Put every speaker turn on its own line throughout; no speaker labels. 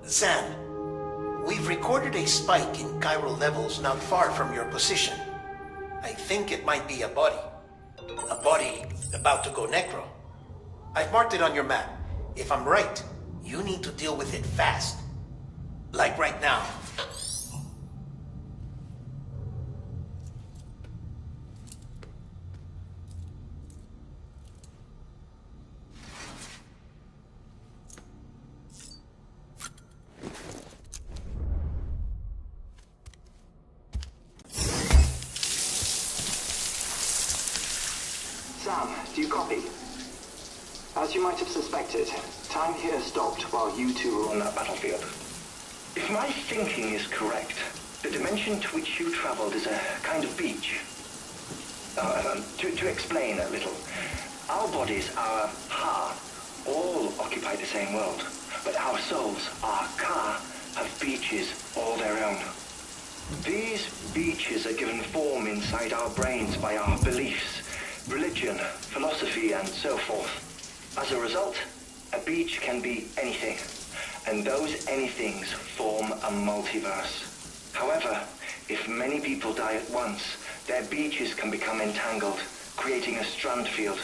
Zan, we've recorded a spike in chiral levels not far from your position. I think it might be a body. A body about to go necro. I've marked it on your map. If I'm right, you need to deal with it fast. Like right now.
Sam, do you copy? As you might have suspected, time here stopped while you two were on that battlefield. If my thinking is correct, the dimension to which you traveled is a kind of beach. To explain a little, our bodies, our ha, all occupy the same world, but our souls, our ka, have beaches all their own. These beaches are given form inside our brains by our beliefs, religion, philosophy, and so forth. As a result, a beach can be anything, and those anythings form a multiverse. However, if many people die at once, their beaches can become entangled, creating a strand field.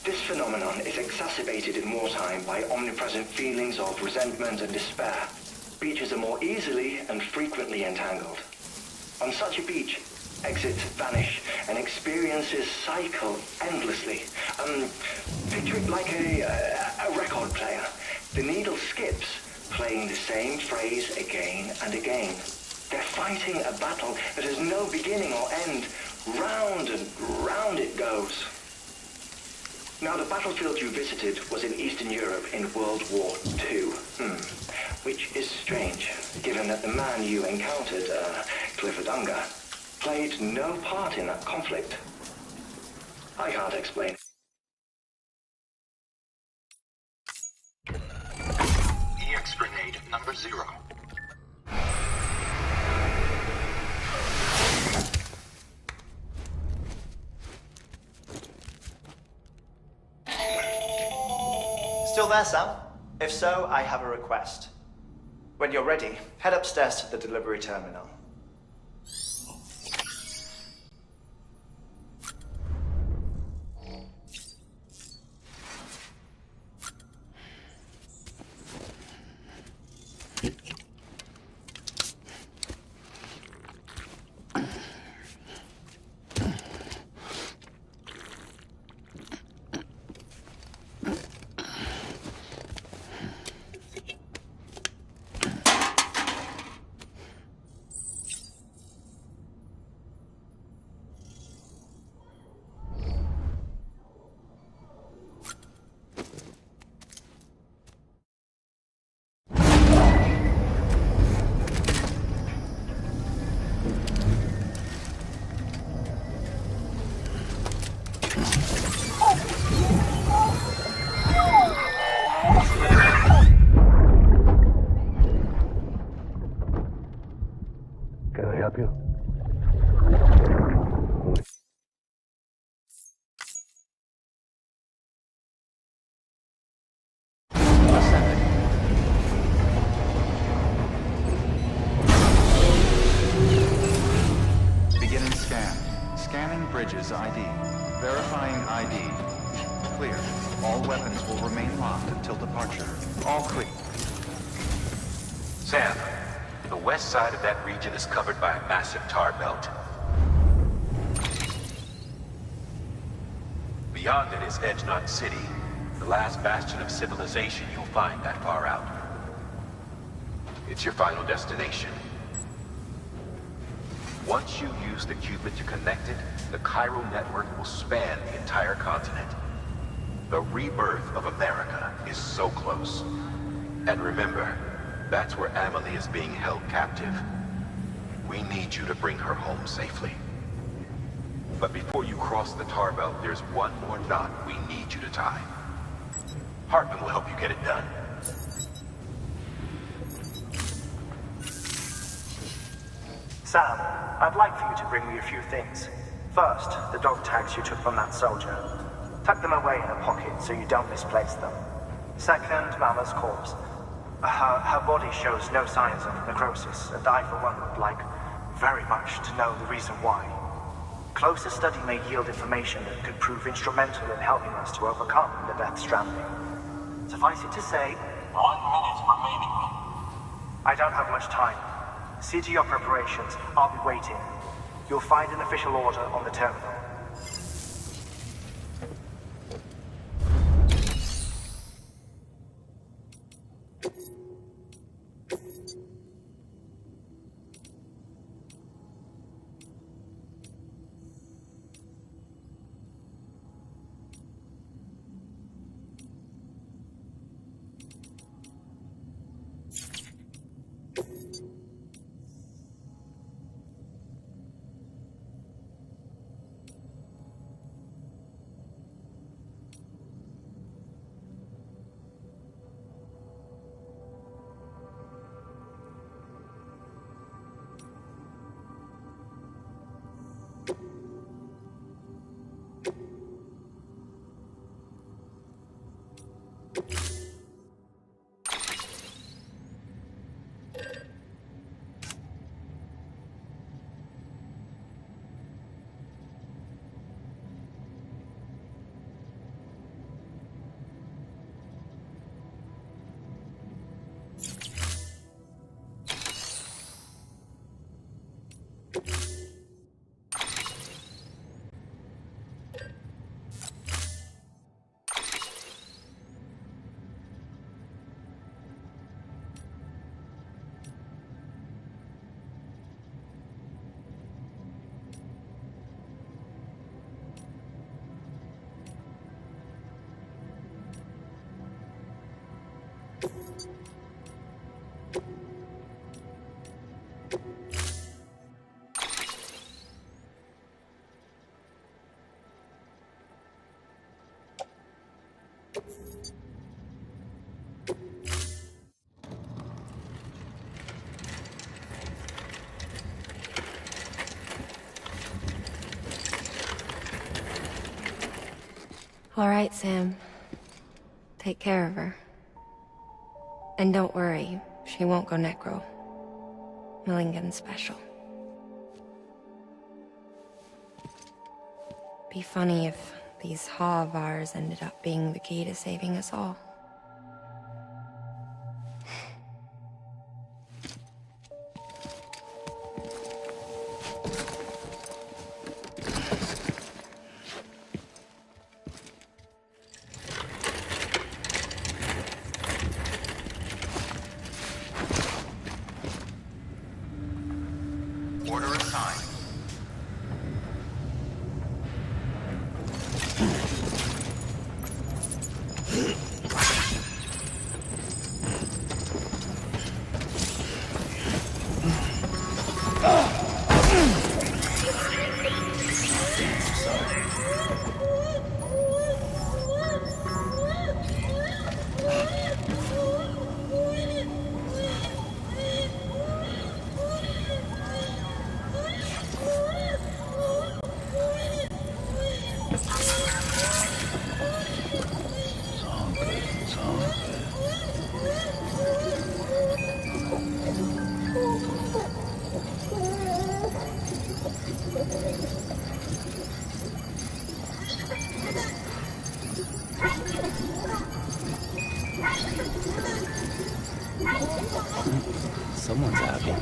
This phenomenon is exacerbated in wartime by omnipresent feelings of resentment and despair. Beaches are more easily and frequently entangled. On such a beach, exits vanish and experiences cycle endlessly. Picture it like a record player. The needle skips, playing the same phrase again and again. They're fighting a battle that has no beginning or end. Round and round it goes. Now, the battlefield you visited was in Eastern Europe in World War II. Which is strange, given that the man you encountered, Clifford Unger, played no part in that conflict. I can't explain.
EX grenade number 0.
Still there, Sam? If so, I have a request. When you're ready, head upstairs to the delivery terminal.
Bridges ID. Verifying ID. Clear. All weapons will remain locked until departure. All clear.
Sam, the west side of that region is covered by a massive tar belt. Beyond it is Edgenot City, the last bastion of civilization you'll find that far out. It's your final destination. Once you use the qubit to connect it, the chiral network will span the entire continent. The rebirth of America is so close. And remember, that's where Amelie is being held captive. We need you to bring her home safely. But before you cross the tar belt, there's one more knot we need you to tie. Hartman will help you get it done.
Sam, I'd like for you to bring me a few things. First, the dog tags you took from that soldier. Tuck them away in a pocket so you don't misplace them. Second, Mama's corpse. Her body shows no signs of necrosis, and I, for one, would like very much to know the reason why. Closer study may yield information that could prove instrumental in helping us to overcome the Death Stranding. Suffice it to say,
1 minute remaining.
I don't have much time. See to your preparations. I'll be waiting. You'll find an official order on the terminal.
All right, Sam. Take care of her. And don't worry, she won't go necro. Millingen's special. Be funny if these Ha of ours ended up being the key to saving us all.
Order assigned.
Someone's happy.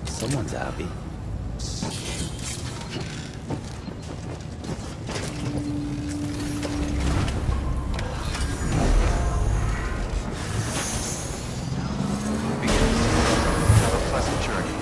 Someone's happy.
Have a pleasant journey.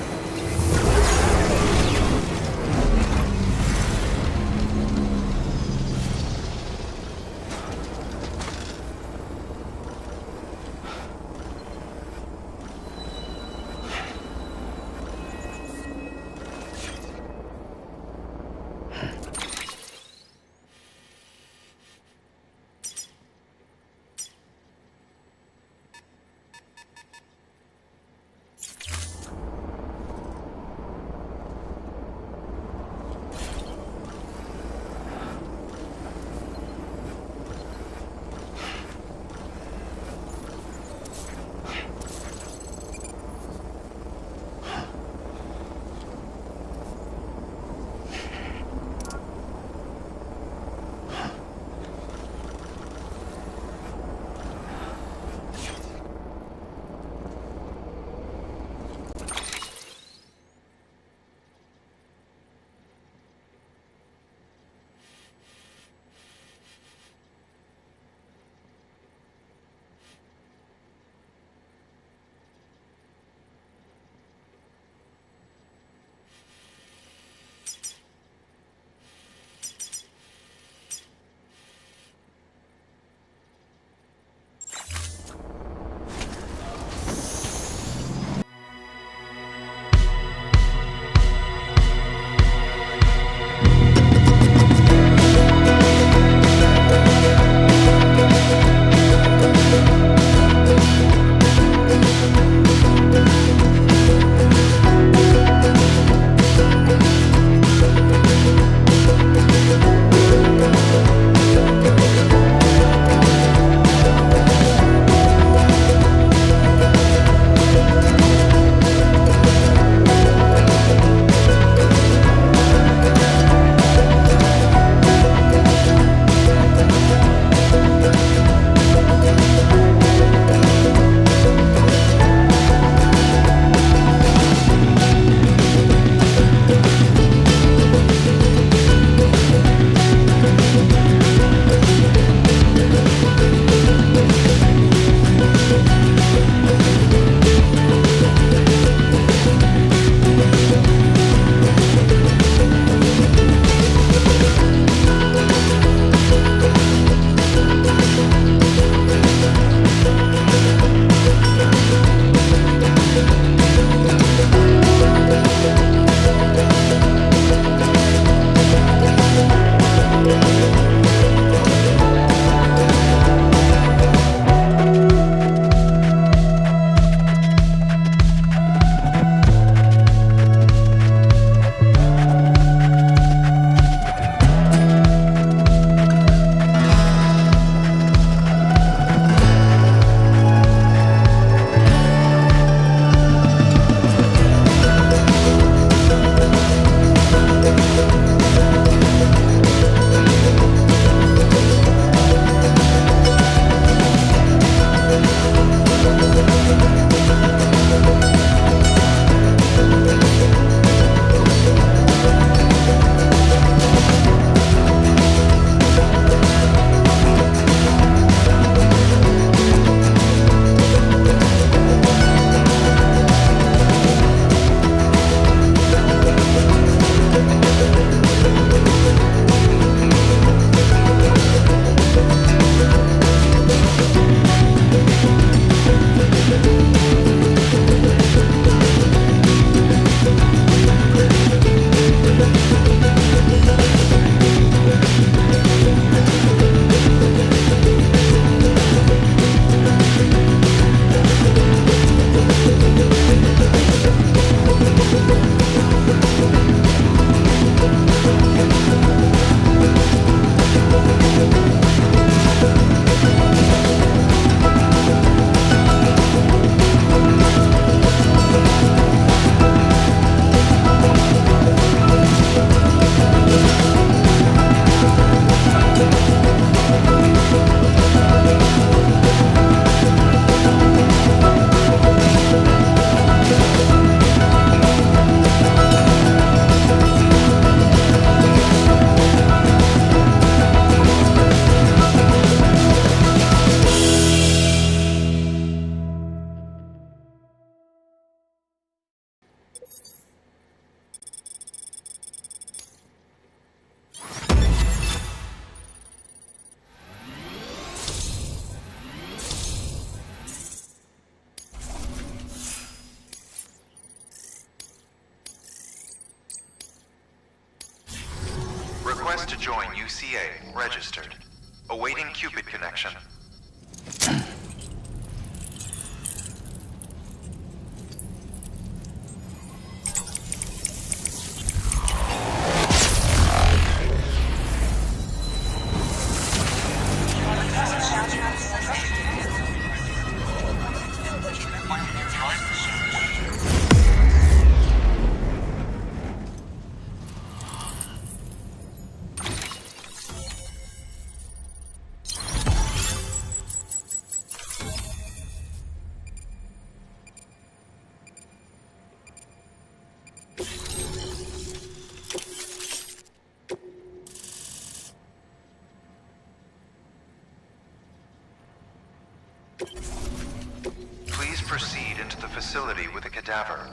to join UCA registered. Awaiting Cupid connection. Please proceed into the facility with a cadaver.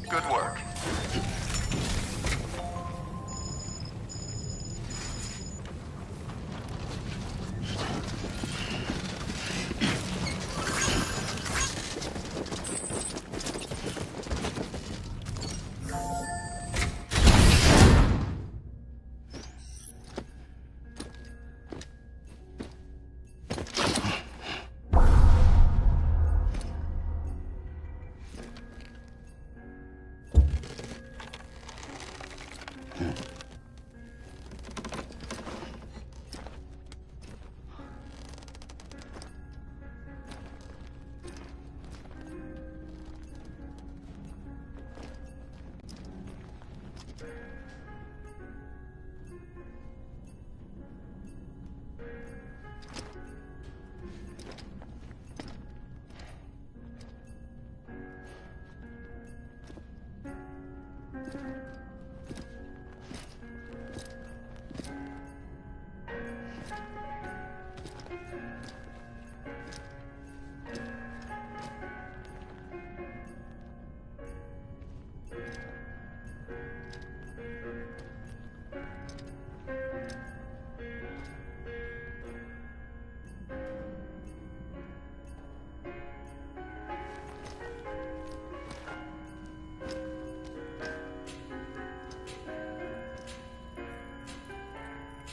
Good work.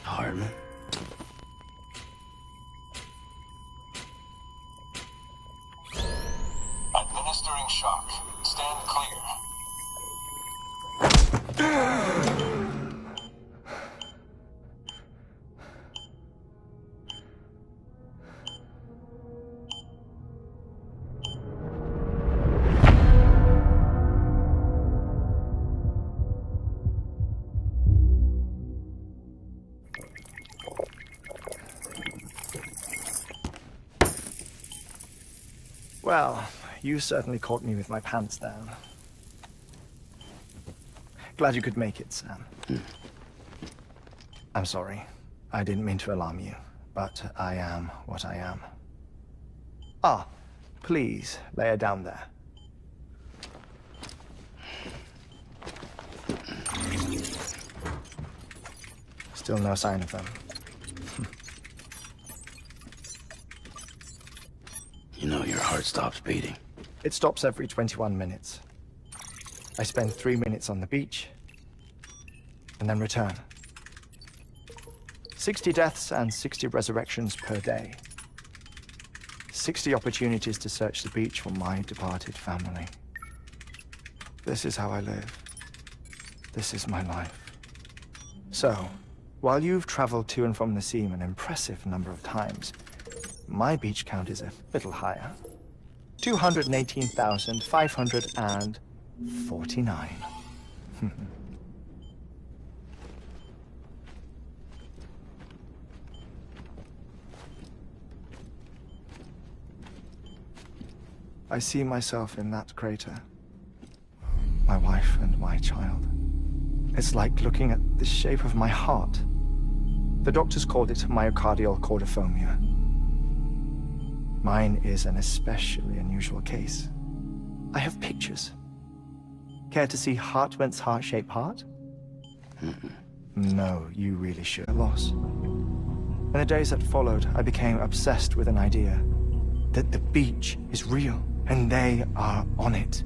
Hartman.
Administering shock. Stand clear.
Well, you certainly caught me with my pants down. Glad you could make it, Sam. I'm sorry. I didn't mean to alarm you, but I am what I am. Ah, please, lay her down there. Still no sign of them.
You know your heart stops beating.
It stops every 21 minutes. I spend 3 minutes on the beach, and then return. 60 deaths and 60 resurrections per day. 60 opportunities to search the beach for my departed family. This is how I live. This is my life. So, while you've traveled to and from the seam an impressive number of times, my beach count is a little higher. 218,549. I see myself in that crater. My wife and my child. It's like looking at the shape of my heart. The doctors called it myocardial cordiformia. Mine is an especially unusual case. I have pictures. Care to see Hartman's heart-shaped heart? No, you really should. Loss. In the days that followed, I became obsessed with an idea that the beach is real, and they are on it.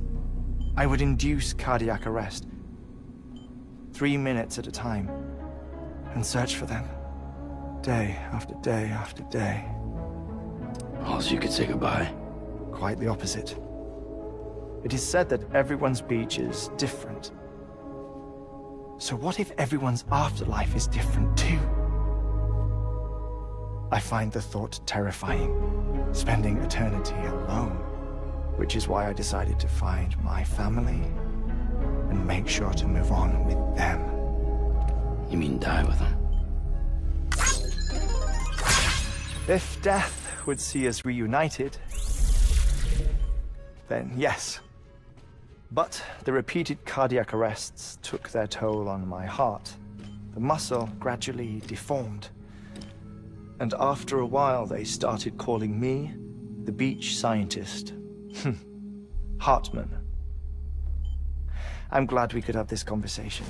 I would induce cardiac arrest, 3 minutes at a time, and search for them. Day after day after day.
Also, you could say goodbye.
Quite the opposite. It is said that everyone's beach is different. So what if everyone's afterlife is different too? I find the thought terrifying, spending eternity alone, which is why I decided to find my family and make sure to move on with them.
You mean die with them?
If death would see us reunited, then yes. But the repeated cardiac arrests took their toll on my heart. The muscle gradually deformed. And after a while, they started calling me the beach scientist. Hartman. I'm glad we could have this conversation.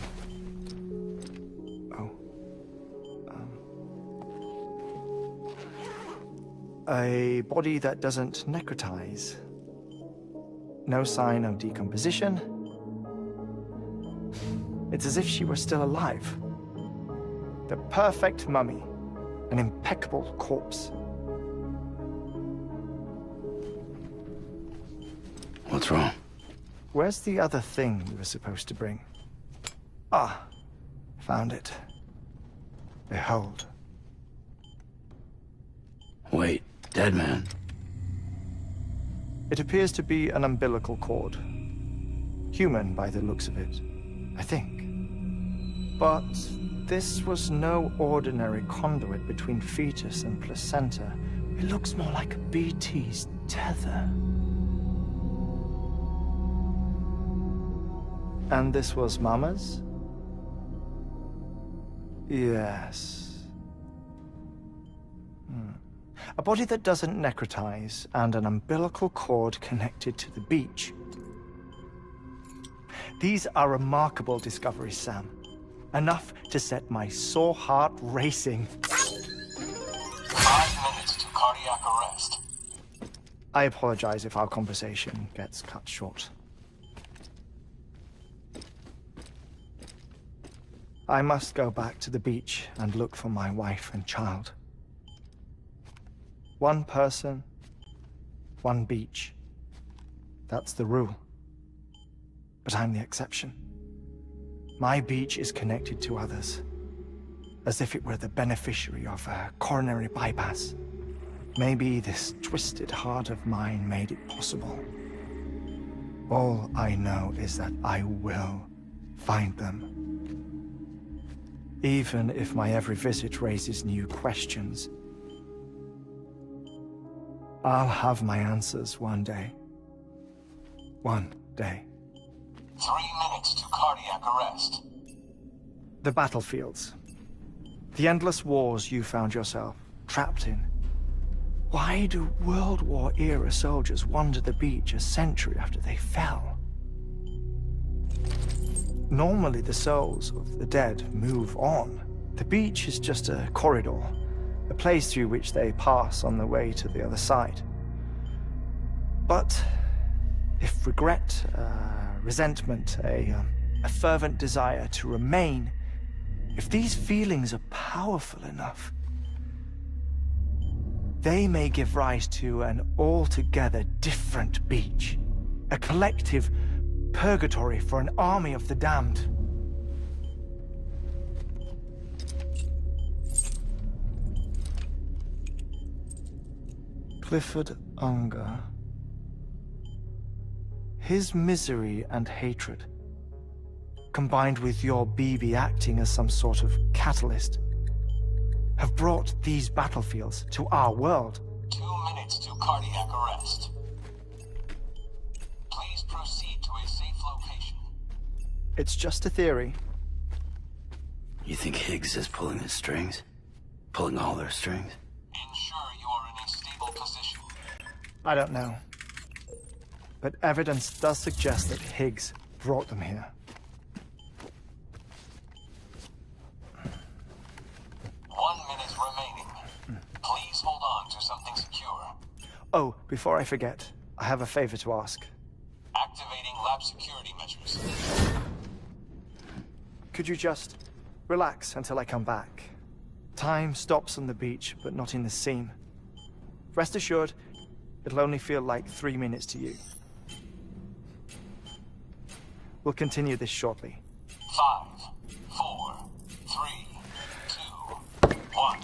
Oh. A body that doesn't necrotize. No sign of decomposition. It's as if she were still alive. The perfect mummy. An impeccable corpse.
What's wrong?
Where's the other thing we were supposed to bring? Ah, found it. Behold.
Wait, dead man?
It appears to be an umbilical cord. Human by the looks of it, I think. But this was no ordinary conduit between fetus and placenta. It looks more like a BT's tether. And this was Mama's? Yes. A body that doesn't necrotize and an umbilical cord connected to the beach. These are remarkable discoveries, Sam. Enough to set my sore heart racing.
5 minutes to cardiac arrest.
I apologize if our conversation gets cut short. I must go back to the beach and look for my wife and child. One person, one beach. That's the rule. But I'm the exception. My beach is connected to others, as if it were the beneficiary of a coronary bypass. Maybe this twisted heart of mine made it possible. All I know is that I will find them. Even if my every visit raises new questions, I'll have my answers one day. One day.
3 minutes to cardiac arrest.
The battlefields. The endless wars you found yourself trapped in. Why do World War-era soldiers wander the beach a century after they fell? Normally the souls of the dead move on. The beach is just a corridor, a place through which they pass on the way to the other side. But if regret, resentment, a fervent desire to remain, if these feelings are powerful enough, they may give rise to an altogether different beach, a collective purgatory for an army of the damned. Clifford Unger. His misery and hatred, combined with your BB acting as some sort of catalyst, have brought these battlefields to our world.
2 minutes to cardiac arrest. Please proceed to a safe location.
It's just a theory.
You think Higgs is pulling his strings? Pulling all their strings?
Ensure you are in a stable position.
I don't know. But evidence does suggest that Higgs brought them here.
1 minute remaining. Please hold on to something secure.
Oh, before I forget, I have a favor to ask.
Activating lab security measures.
Could you just Relax until I come back. Time stops on the beach, but not in the scene. Rest assured, it'll only feel like 3 minutes to you. We'll continue this shortly.
5, 4, 3, 2, 1.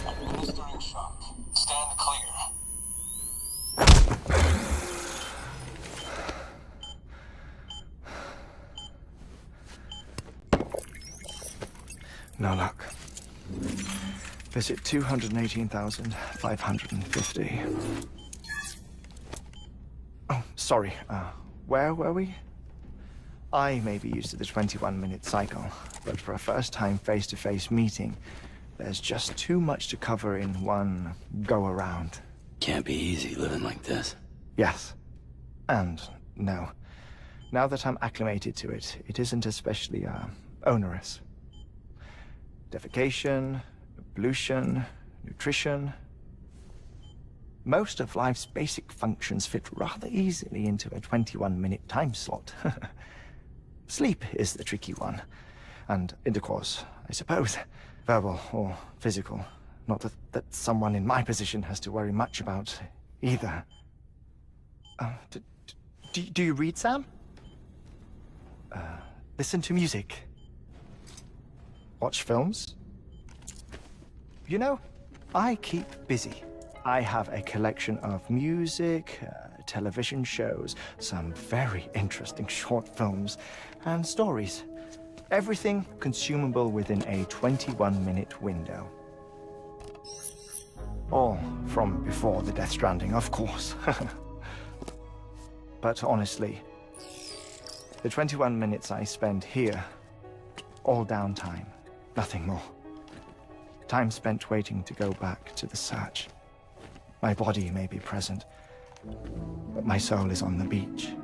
Administering shock. Stand clear.
No luck. Visit 218,550. Oh, sorry. Where were we? I may be used to the 21-minute cycle, but for a first-time face-to-face meeting, there's just too much to cover in one go-around.
Can't be easy living like this.
Yes. And no. Now that I'm acclimated to it, it isn't especially, onerous. Defecation, pollution, nutrition. Most of life's basic functions fit rather easily into a 21-minute time slot. Sleep is the tricky one. And intercourse, I suppose. Verbal or physical. Not that someone in my position has to worry much about either. Do you read, Sam? Listen to music. Watch films? You know, I keep busy. I have a collection of music, television shows, some very interesting short films, and stories. Everything consumable within a 21-minute window. All from before the Death Stranding, of course. But honestly, the 21 minutes I spend here, all downtime, nothing more. Time spent waiting to go back to the search. My body may be present, but my soul is on the beach.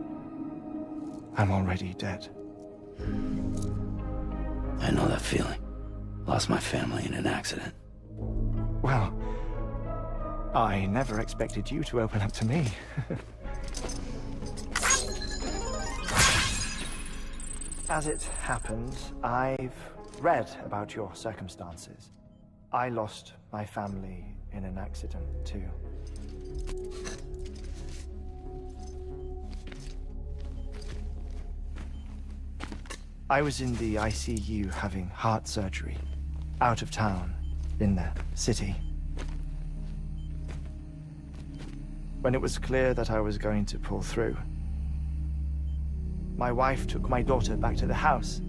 I'm already dead.
I know that feeling. Lost my family in an accident.
Well, I never expected you to open up to me. As it happens, I've read about your circumstances. I lost my family in an accident, too. I was in the ICU having heart surgery, out of town, in the city. When it was clear that I was going to pull through, my wife took my daughter back to the house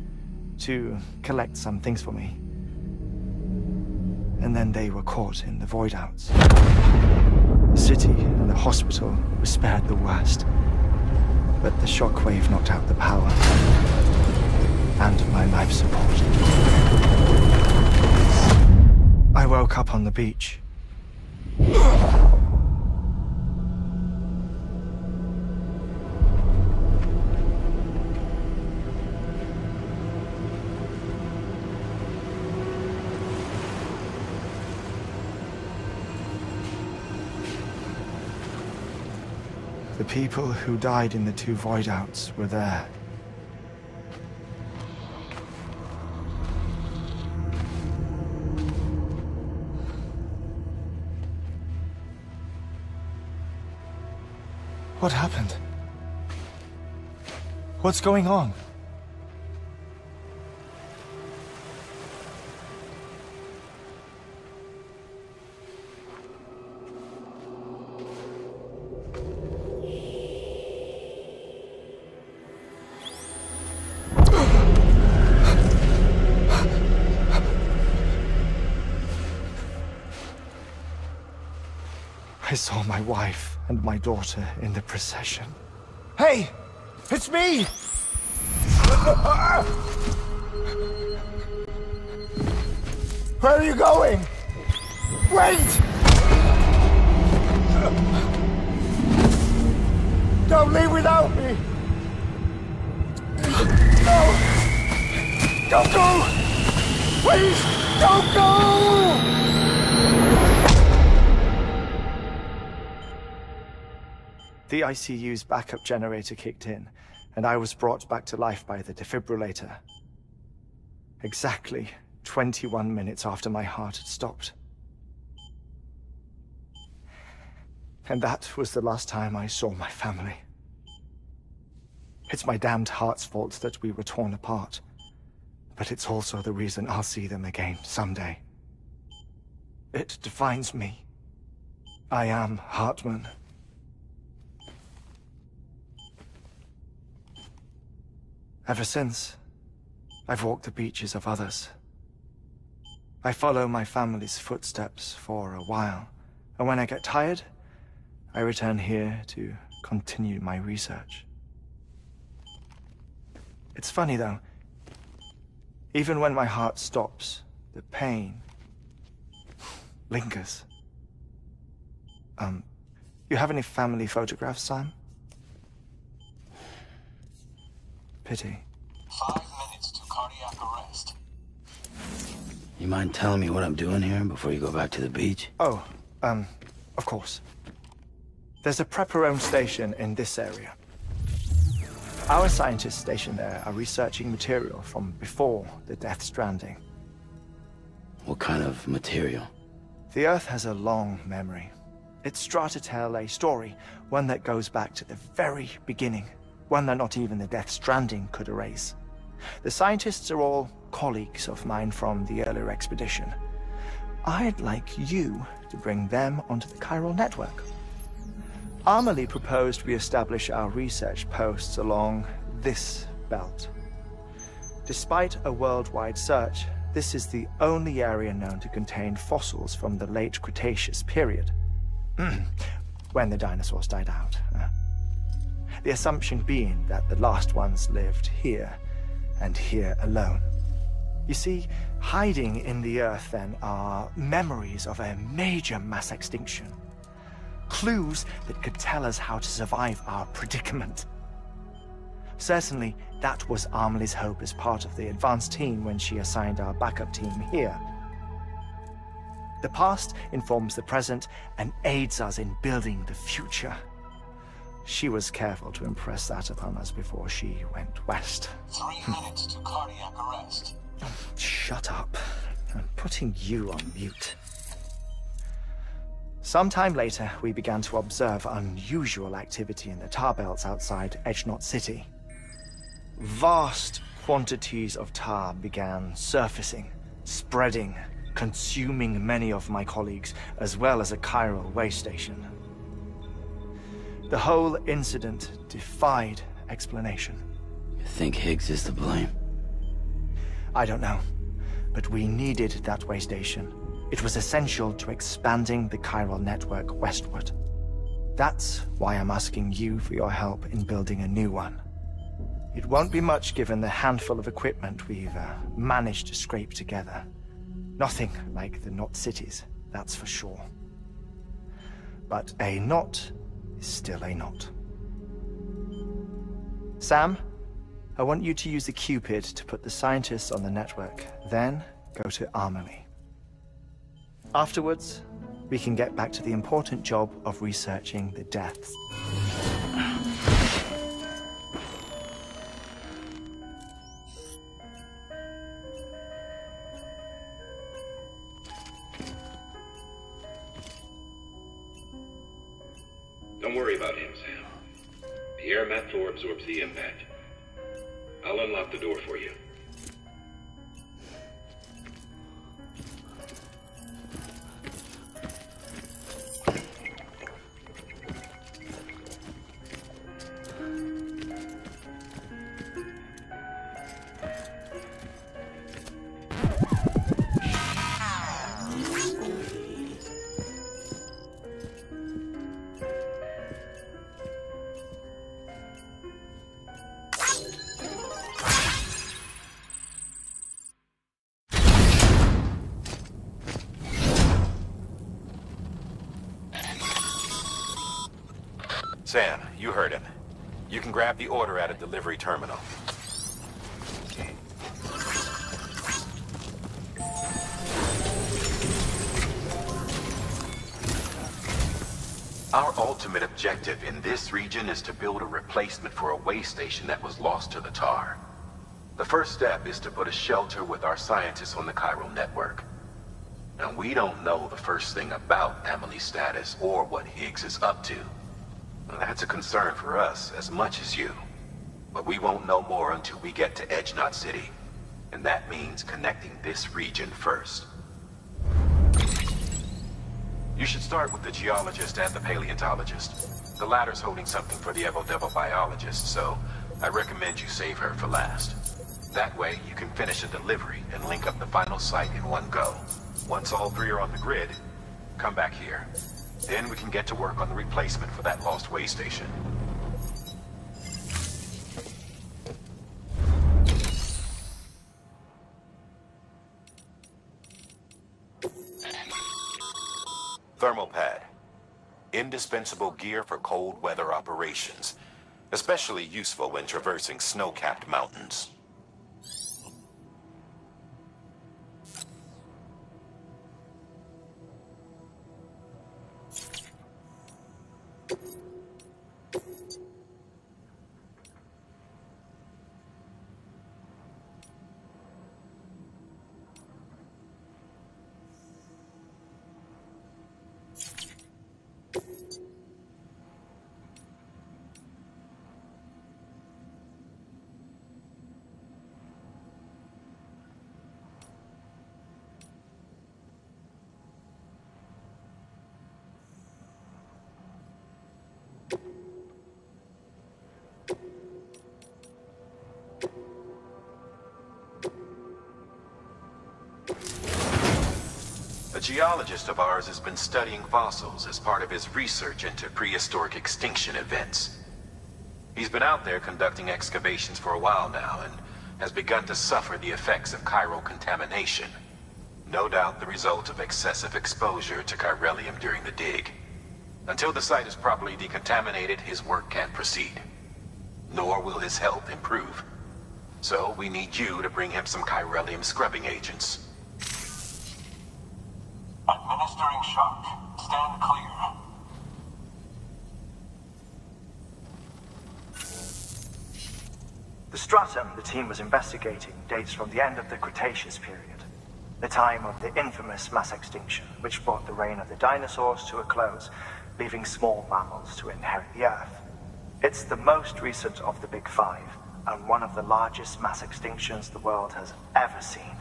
to collect some things for me. And then they were caught in the void outs. The city and the hospital were spared the worst, but the shockwave knocked out the power and my life support. I woke up on the beach. The people who died in the 2 void outs were there. What happened? What's going on? I saw my wife and my daughter in the procession. Hey! It's me! Where are you going? Wait! Don't leave without me! No! Don't go! Please, don't go! The ICU's backup generator kicked in, and I was brought back to life by the defibrillator. Exactly 21 minutes after my heart had stopped. And that was the last time I saw my family. It's my damned heart's fault that we were torn apart, but it's also the reason I'll see them again someday. It defines me. I am Hartman. Ever since, I've walked the beaches of others. I follow my family's footsteps for a while, and when I get tired, I return here to continue my research. It's funny though, even when my heart stops, the pain lingers. You have any family photographs, Sam? Pity.
5 minutes to cardiac arrest.
You mind telling me what I'm doing here before you go back to the beach?
Oh, of course. There's a Prepperone station in this area. Our scientists stationed there are researching material from before the Death Stranding.
What kind of material?
The Earth has a long memory. It's trying to tell a story, one that goes back to the very beginning, one that not even the Death Stranding could erase. The scientists are all colleagues of mine from the earlier expedition. I'd like you to bring them onto the chiral network. Amelie proposed we establish our research posts along this belt. Despite a worldwide search, this is the only area known to contain fossils from the late Cretaceous period, when the dinosaurs died out. the assumption being that the last ones lived here, and here alone. You see, hiding in the Earth then are memories of a major mass extinction. Clues that could tell us how to survive our predicament. Certainly, that was Amelie's hope as part of the advanced team when she assigned our backup team here. The past informs the present and aids us in building the future. She was careful to impress that upon us before she went west.
3 minutes to cardiac arrest.
Shut up. I'm putting you on mute. Sometime later, we began to observe unusual activity in the tar belts outside Edgenot City. Vast quantities of tar began surfacing, spreading, consuming many of my colleagues, as well as a chiral way station. The whole incident defied explanation.
You think Higgs is to blame?
I don't know, but we needed that way station. It was essential to expanding the chiral network westward. That's why I'm asking you for your help in building a new one. It won't be much given the handful of equipment we've managed to scrape together. Nothing like the knot cities, that's for sure. But a knot is still a knot. Sam, I want you to use the Cupid to put the scientists on the network, then go to Amelie. Afterwards, we can get back to the important job of researching the deaths.
Don't worry about him, Sam. The air mat floor absorbs the impact. I'll unlock the door for you. Sam, you heard him. You can grab the order at a delivery terminal. Our ultimate objective in this region is to build a replacement for a way station that was lost to the tar. The first step is to put a shelter with our scientists on the chiral network. Now, we don't know the first thing about Amelie's status or what Higgs is up to. Well, that's a concern for us as much as you. But we won't know more until we get to Edgenot City. And that means connecting this region first. You should start with the geologist and the paleontologist. The latter's holding something for the Evo-Devo biologist, so I recommend you save her for last. That way, you can finish a delivery and link up the final site in one go. Once all three are on the grid, come back here. Then we can get to work on the replacement for that lost way station. Thermal pad. Indispensable gear for cold weather operations. Especially useful when traversing snow-capped mountains. A geologist of ours has been studying fossils as part of his research into prehistoric extinction events. He's been out there conducting excavations for a while now and has begun to suffer the effects of chiral contamination. No doubt the result of excessive exposure to chiralium during the dig. Until the site is properly decontaminated, his work can't proceed. Nor will his health improve. So we need you to bring him some chiralium scrubbing agents.
Administering shock. Stand clear.
The stratum the team was investigating dates from the end of the Cretaceous period, the time of the infamous mass extinction, which brought the reign of the dinosaurs to a close, leaving small mammals to inherit the Earth. It's the most recent of the Big Five, and one of the largest mass extinctions the world has ever seen.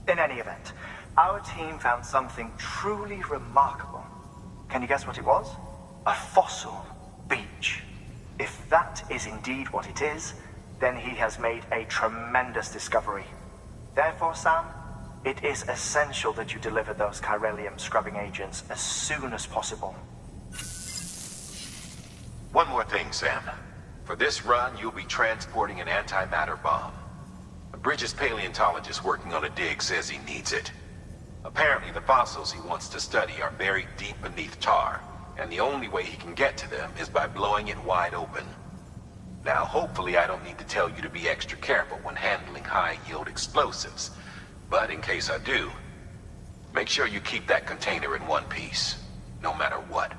In any event, our team found something truly remarkable. Can you guess what it was? A fossil beach. If that is indeed what it is, then he has made a tremendous discovery. Therefore, Sam, it is essential that you deliver those chiralium scrubbing agents as soon as possible.
One more thing, Sam. For this run, you'll be transporting an antimatter bomb. A Bridges paleontologist working on a dig says he needs it. Apparently, the fossils he wants to study are buried deep beneath tar, and the only way he can get to them is by blowing it wide open. Now, hopefully I don't need to tell you to be extra careful when handling high-yield explosives. But in case I do, make sure you keep that container in one piece, no matter what.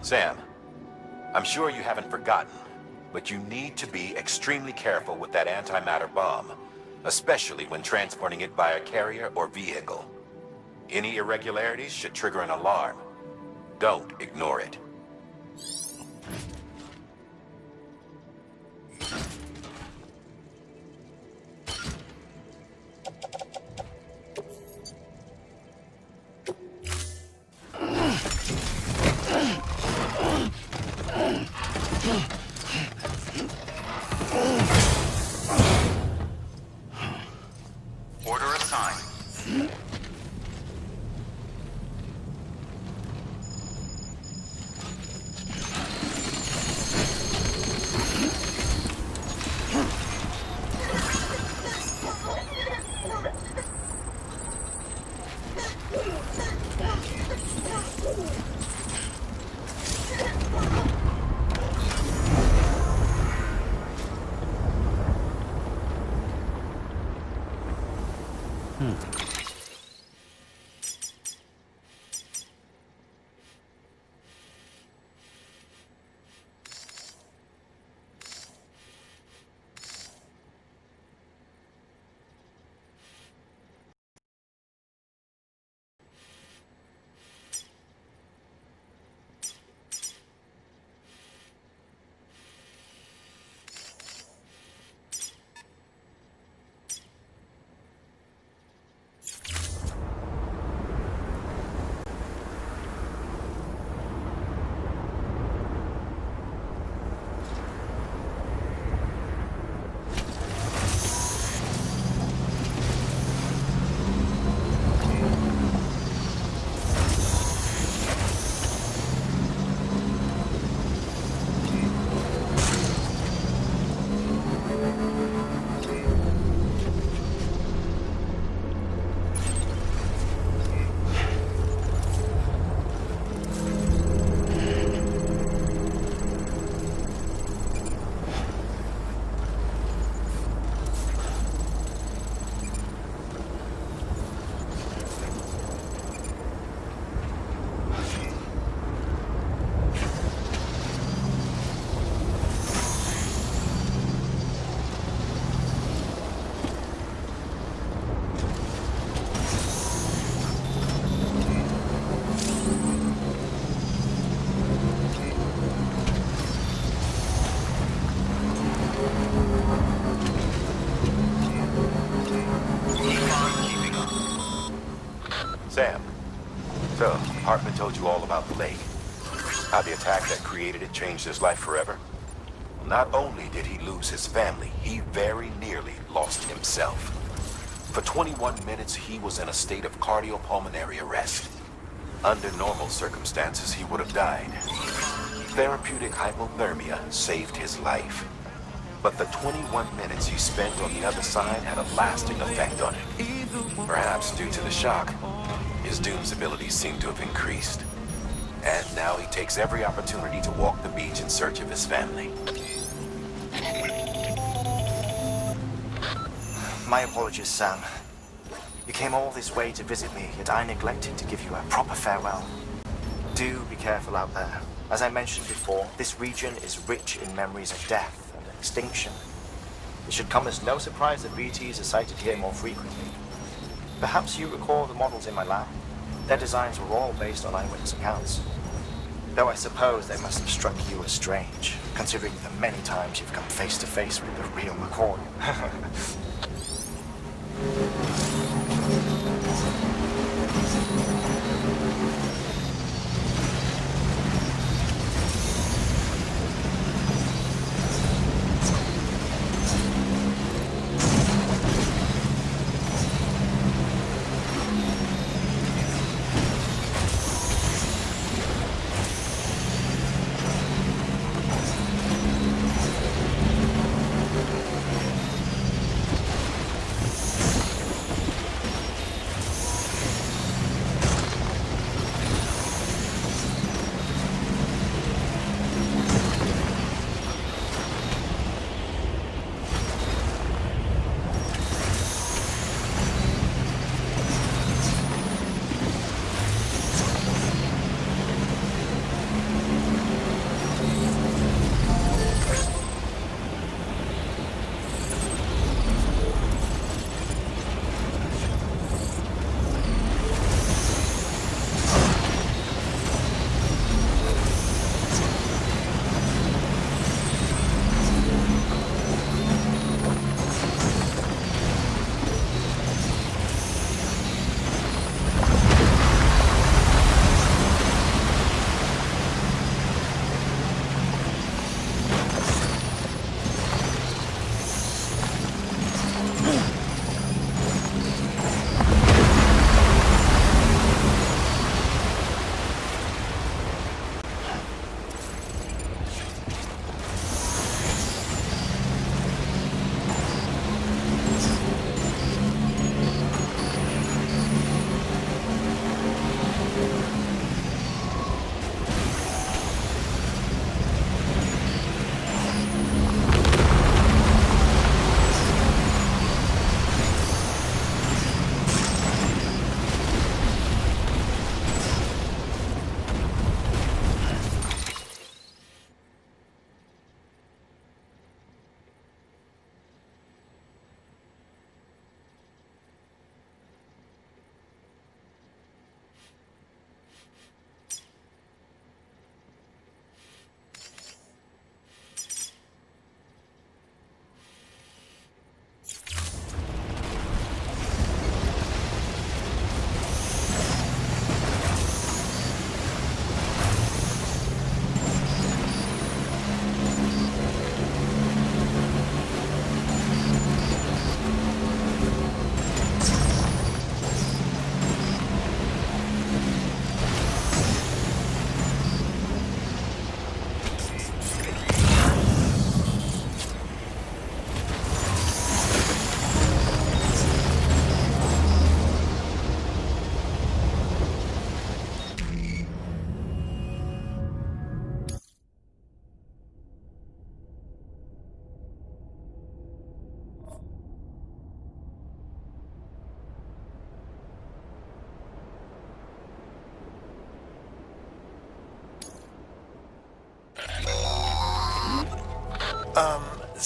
Sam, I'm sure you haven't forgotten, but you need to be extremely careful with that antimatter bomb, especially when transporting it by a carrier or vehicle. Any irregularities should trigger an alarm. Don't ignore it.
Order assigned.
told you all about the lake. How the attack that created it changed his life forever. Not only did he lose his family, he very nearly lost himself. For 21 minutes, he was in a state of cardiopulmonary arrest. Under normal circumstances, he would have died. Therapeutic hypothermia saved his life. But the 21 minutes he spent on the other side had a lasting effect on him. Perhaps due to the shock, his Doom's abilities seem to have increased. And now he takes every opportunity to walk the beach in search of his family.
My apologies, Sam. You came all this way to visit me, yet I neglected to give you a proper farewell. Do be careful out there. As I mentioned before, this region is rich in memories of death and extinction. It should come as no surprise that BTs are sighted here more frequently. Perhaps you recall the models in my lab? Their designs were all based on eyewitness accounts. Though I suppose they must have struck you as strange, considering the many times you've come face to face with the real McCoy.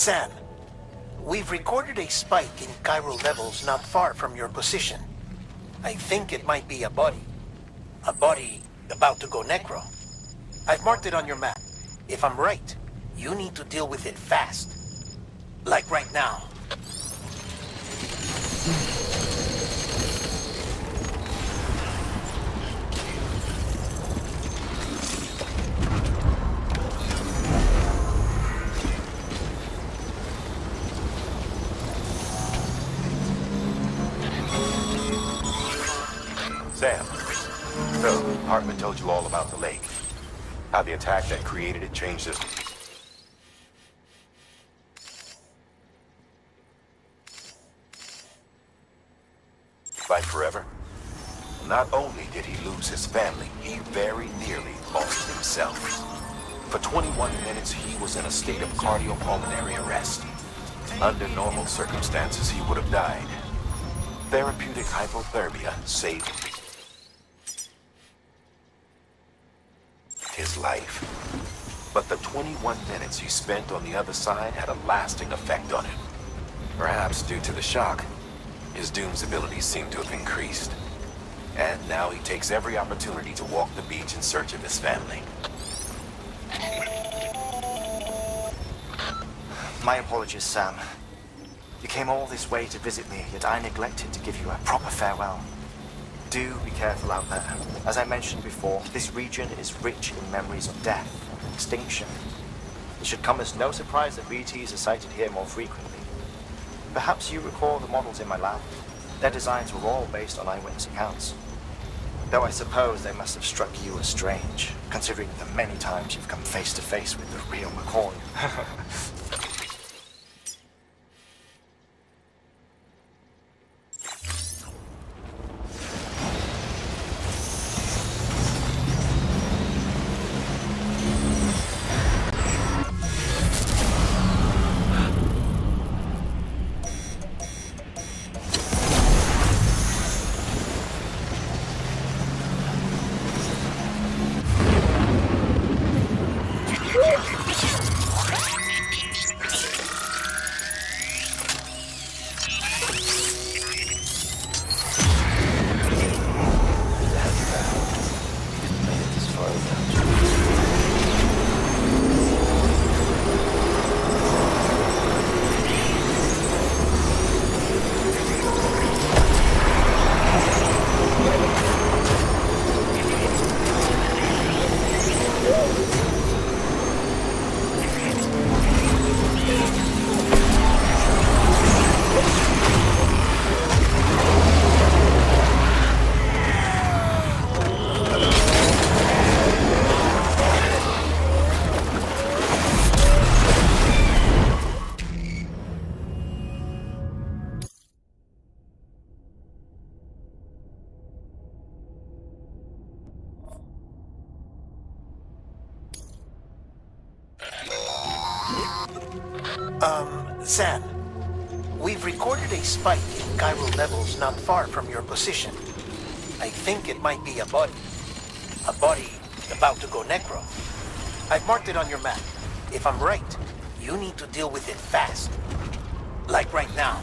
Sam, we've recorded a spike in chiral levels not far from your position. I think it might be a body. A body about to go necro. I've marked it on your map. If I'm right, you need to deal with it fast. Like right now.
told you all about the lake. How the attack that created it changed its... life forever? Not only did he lose his family, he very nearly lost himself. For 21 minutes, he was in a state of cardiopulmonary arrest. Under normal circumstances, he would have died. Therapeutic hypothermia saved his life. But the 21 minutes he spent on the other side had a lasting effect on him. Perhaps due to the shock, his Doom's abilities seem to have increased. And now he takes every opportunity to walk the beach in search of his family.
My apologies, Sam. You came all this way to visit me, yet I neglected to give you a proper farewell. Do be careful out there. As I mentioned before, this region is rich in memories of death, extinction. It should come as no surprise that BTs are sighted here more frequently. Perhaps you recall the models in my lab? Their designs were all based on eyewitness accounts. Though I suppose they must have struck you as strange, considering the many times you've come face to face with the real McCoy.
Sam, we've recorded a spike in chiral levels not far from your position. I think it might be a body. A body about to go necro. I've marked it on your map. If I'm right, you need to deal with it fast. Like right now.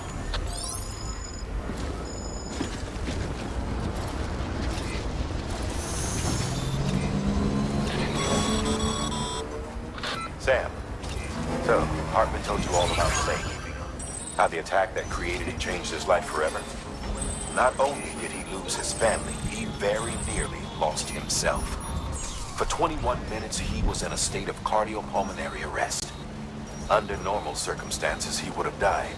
Sam, so Hartman told you all about the lake. How the attack that created it changed his life forever. Not only did he lose his family, he very nearly lost himself. For 21 minutes, he was in a state of cardiopulmonary arrest. Under normal circumstances, he would have died.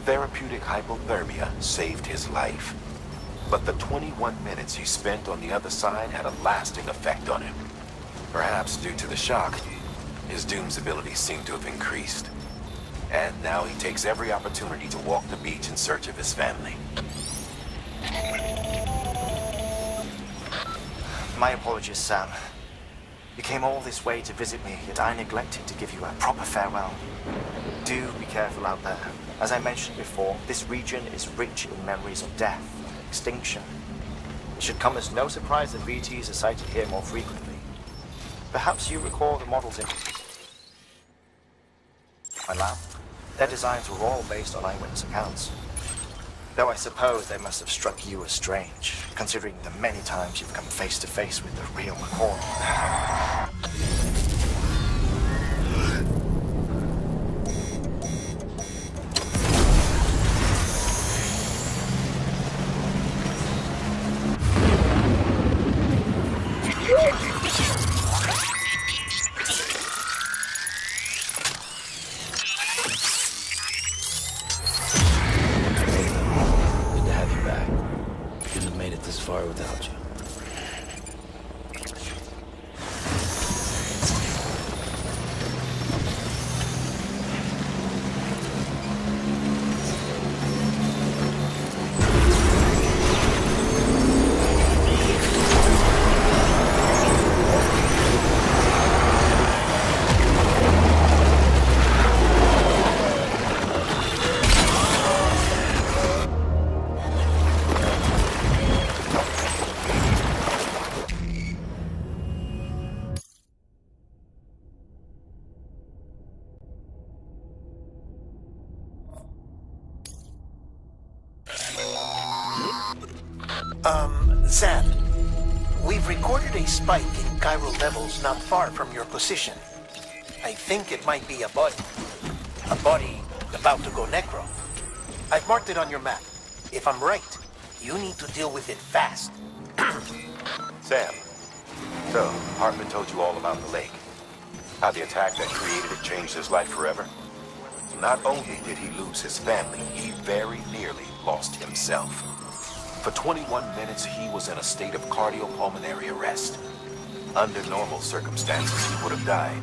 Therapeutic hypothermia saved his life. But the 21 minutes he spent on the other side had a lasting effect on him. Perhaps due to the shock, his Doom's abilities seem to have increased. And now he takes every opportunity to walk the beach in search of his family.
My apologies, Sam. You came all this way to visit me, yet I neglected to give you a proper farewell. Do be careful out there. As I mentioned before, this region is rich in memories of death, extinction. It should come as no surprise that BTs are sighted here more frequently. Perhaps you recall the models in my lab? Their designs were all based on eyewitness accounts. Though I suppose they must have struck you as strange, considering the many times you've come face to face with the real McCoy.
Far without you.
Sam, we've recorded a spike in chiral levels not far from your position. I think it might be a body. A body about to go necro. I've marked it on your map. If I'm right, you need to deal with it fast.
Sam, so Hartman told you all about the lake. How the attack that created it changed his life forever? Not only did he lose his family, he very nearly lost himself. For 21 minutes, he was in a state of cardiopulmonary arrest. Under normal circumstances, he would have died.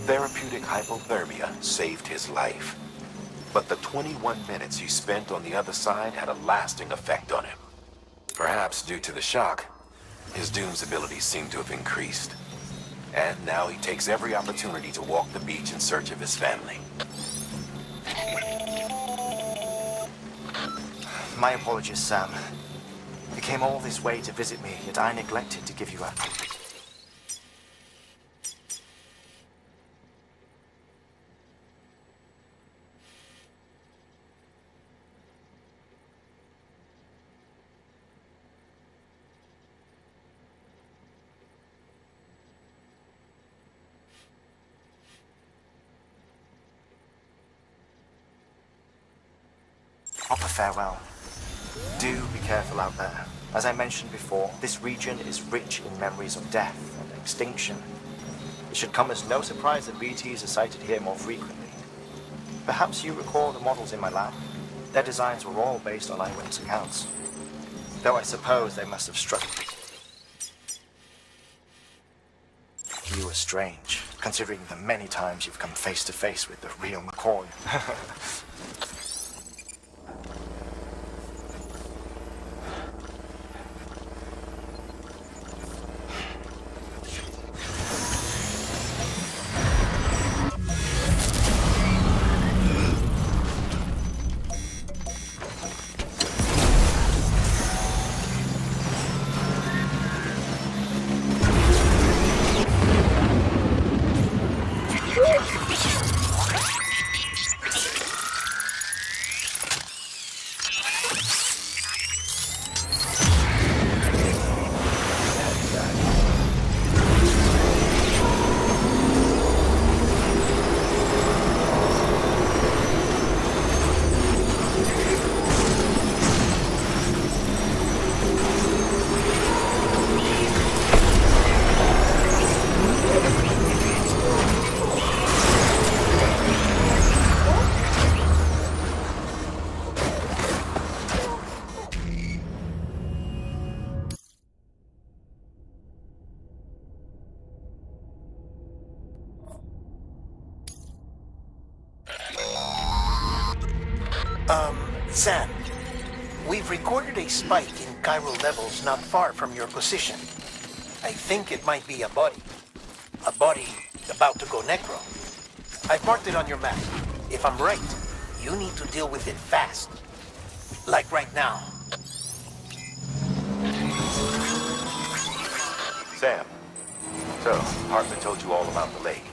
Therapeutic hypothermia saved his life. But the 21 minutes he spent on the other side had a lasting effect on him. Perhaps due to the shock, his Doom's abilities seem to have increased. And now he takes every opportunity to walk the beach in search of his family.
My apologies, Sam. You came all this way to visit me, yet I neglected to give you a... proper farewell. Do be careful out there. As I mentioned before, this region is rich in memories of death and extinction. It should come as no surprise that BTs are sighted here more frequently. Perhaps you recall the models in my lab? Their designs were all based on eyewitness accounts. Though I suppose they must have struck you as strange, considering the many times you've come face to face with the real McCoy.
Sam, we've recorded a spike in chiral levels not far from your position. I think it might be a body. A body about to go necro. I've marked it on your map. If I'm right, you need to deal with it fast. Like right now.
Sam, so Hartman told you all about the lake.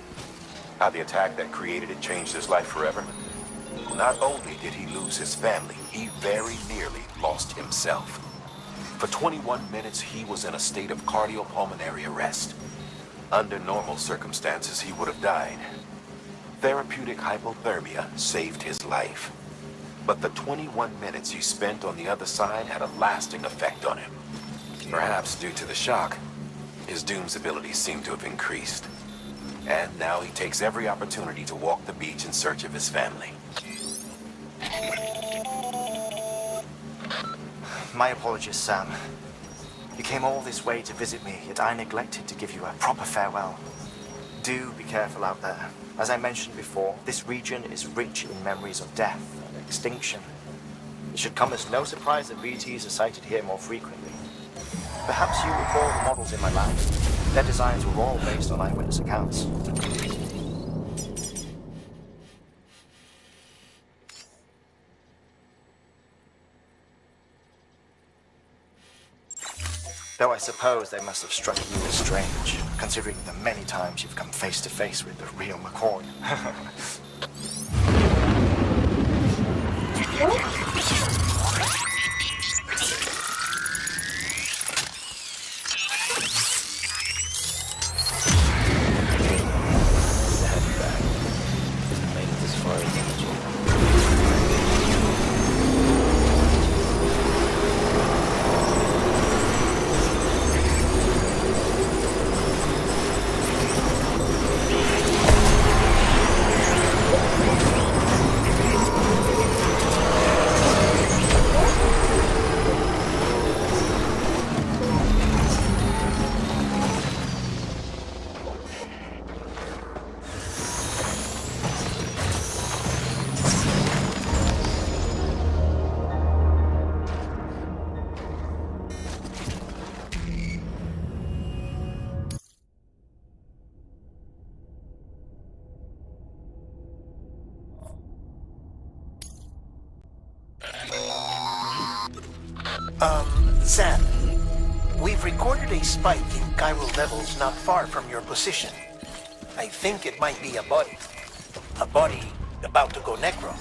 How the attack that created it changed his life forever? Not only did he lose his family, he very nearly lost himself. For 21 minutes, he was in a state of cardiopulmonary arrest. Under normal circumstances, he would have died. Therapeutic hypothermia saved his life. But the 21 minutes he spent on the other side had a lasting effect on him. Perhaps due to the shock, his Doom's abilities seem to have increased. And now he takes every opportunity to walk the beach in search of his family.
My apologies, Sam. You came all this way to visit me, yet I neglected to give you a proper farewell. Do be careful out there. As I mentioned before, this region is rich in memories of death and extinction. It should come as no surprise that BTs are sighted here more frequently. Perhaps you recall the models in my lab. Their designs were all based on eyewitness accounts. Though I suppose they must have struck you as strange, considering the many times you've come face to face with the real McCoy.
Sam, we've recorded a spike in chiral levels not far from your position. I think it might be a body. A body about to go necro.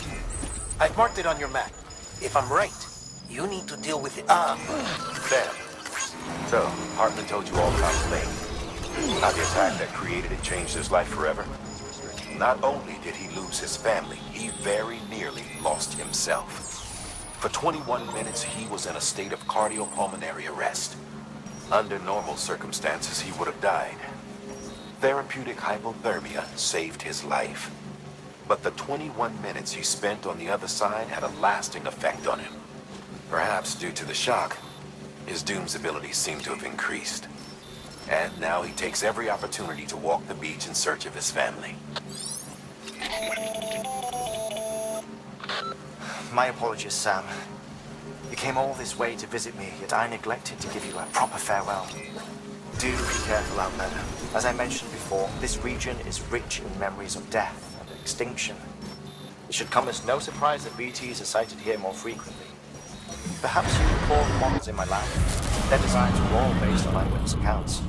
I've marked it on your map. If I'm right, you need to deal with it.
Sam. So, Hartman told you all about the thing. How the attack that created it changed his life forever? Not only did he lose his family, he very nearly lost himself. For 21 minutes, he was in a state of cardiopulmonary arrest. Under normal circumstances, he would have died. Therapeutic hypothermia saved his life. But the 21 minutes he spent on the other side had a lasting effect on him. Perhaps due to the shock, his Doom's abilities seem to have increased. And now he takes every opportunity to walk the beach in search of his family.
My apologies, Sam. You came all this way to visit me, yet I neglected to give you a proper farewell. Do be careful out there. As I mentioned before, this region is rich in memories of death and extinction. It should come as no surprise that BTs are sighted here more frequently. Perhaps you recall the models in my lab? Their designs were all based on eyewitness accounts.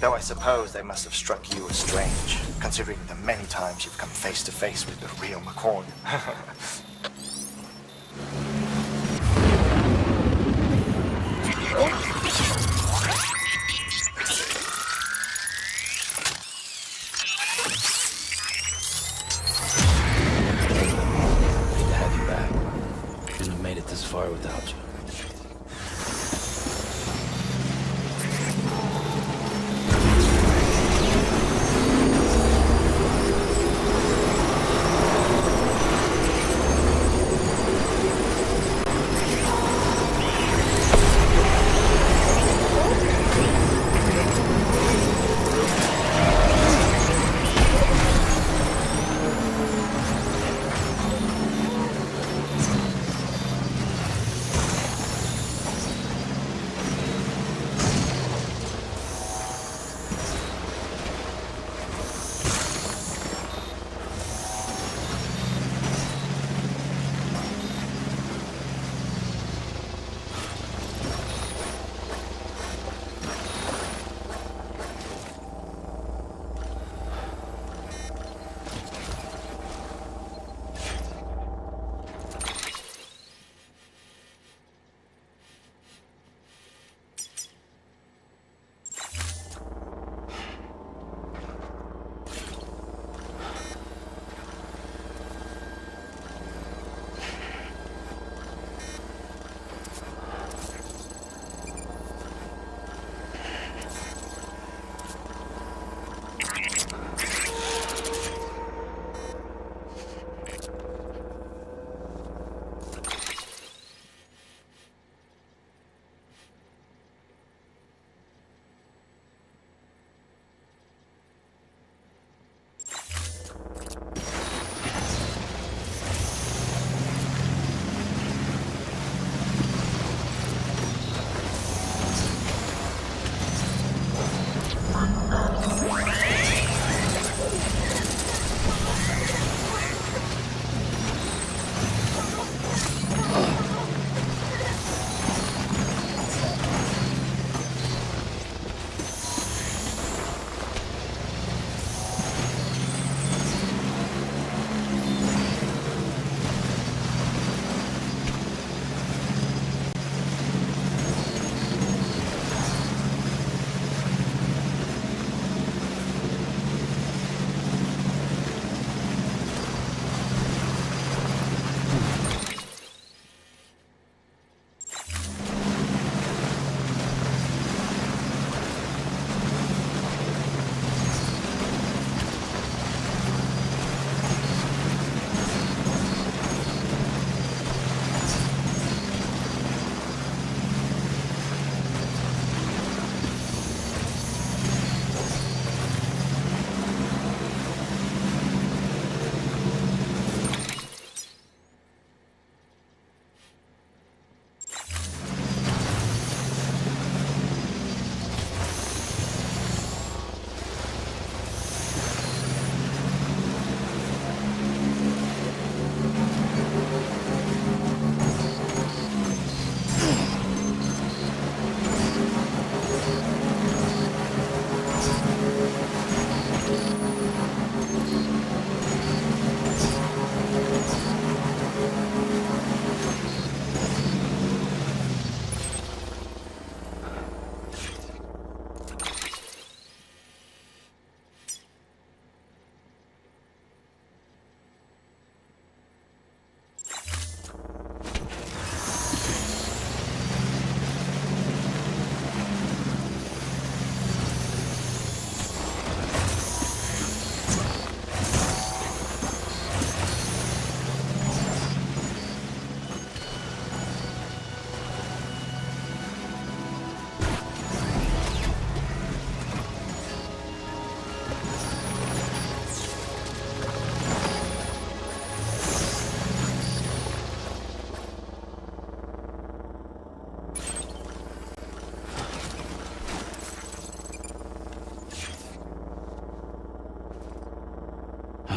Though I suppose they must have struck you as strange, considering the many times you've come face to face with the real McCoy.
Good to have you back. Couldn't have made it this far without you.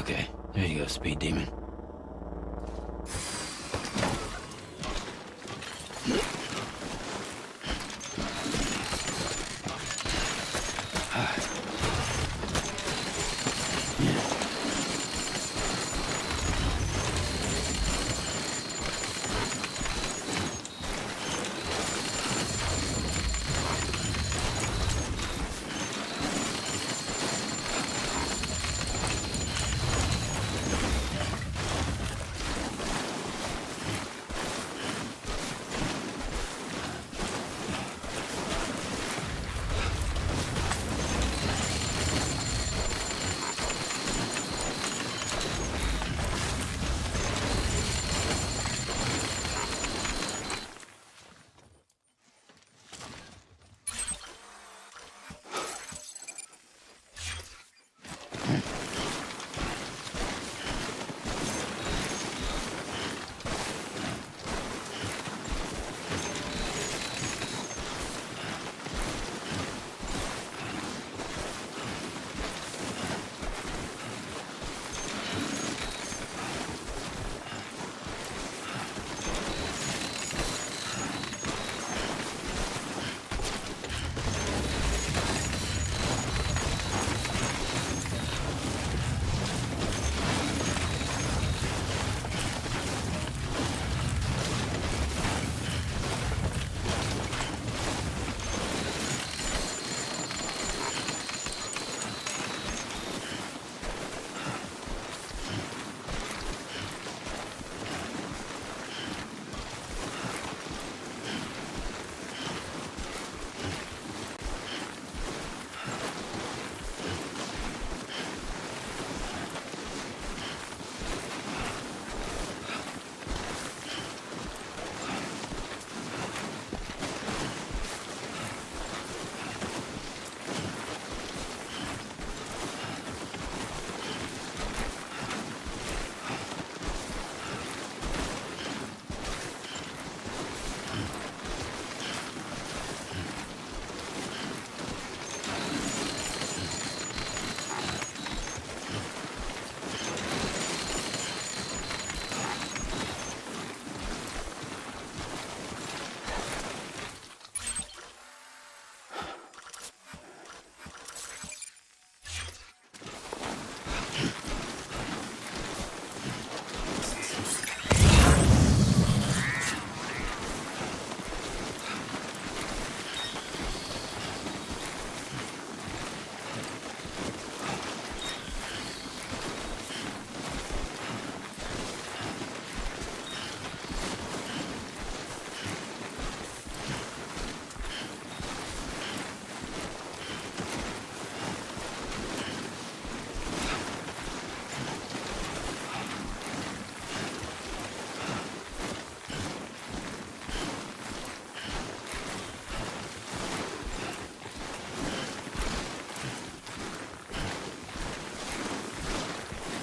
Okay, there you go, Speed Demon.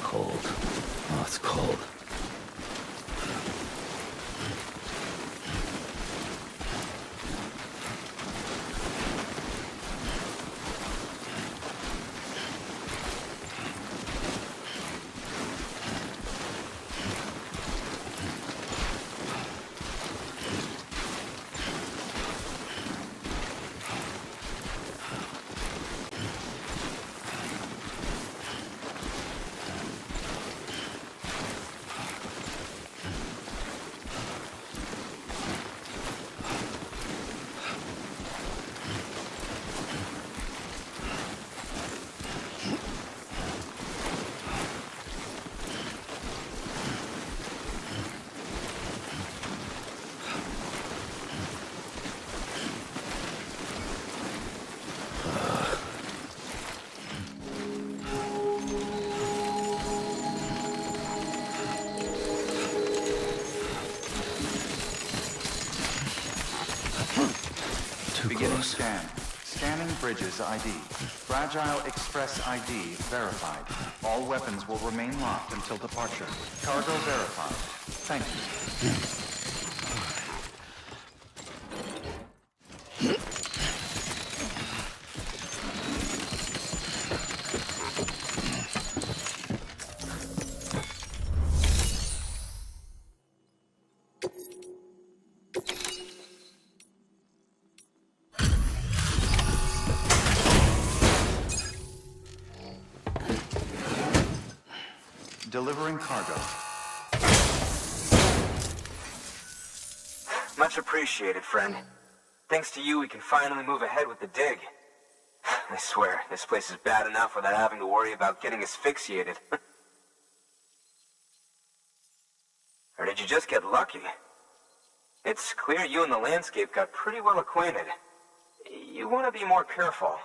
Cold. Oh, it's cold.
Beginning scan. Scanning bridges ID. Fragile Express ID verified. All weapons will remain locked until departure. Cargo verified. Thank you. Delivering cargo.
Much appreciated, friend. Thanks to you, we can finally move ahead with the dig. I swear, this place is bad enough without having to worry about getting asphyxiated. Or did you just get lucky? It's clear you and the landscape got pretty well acquainted. You want to be more careful.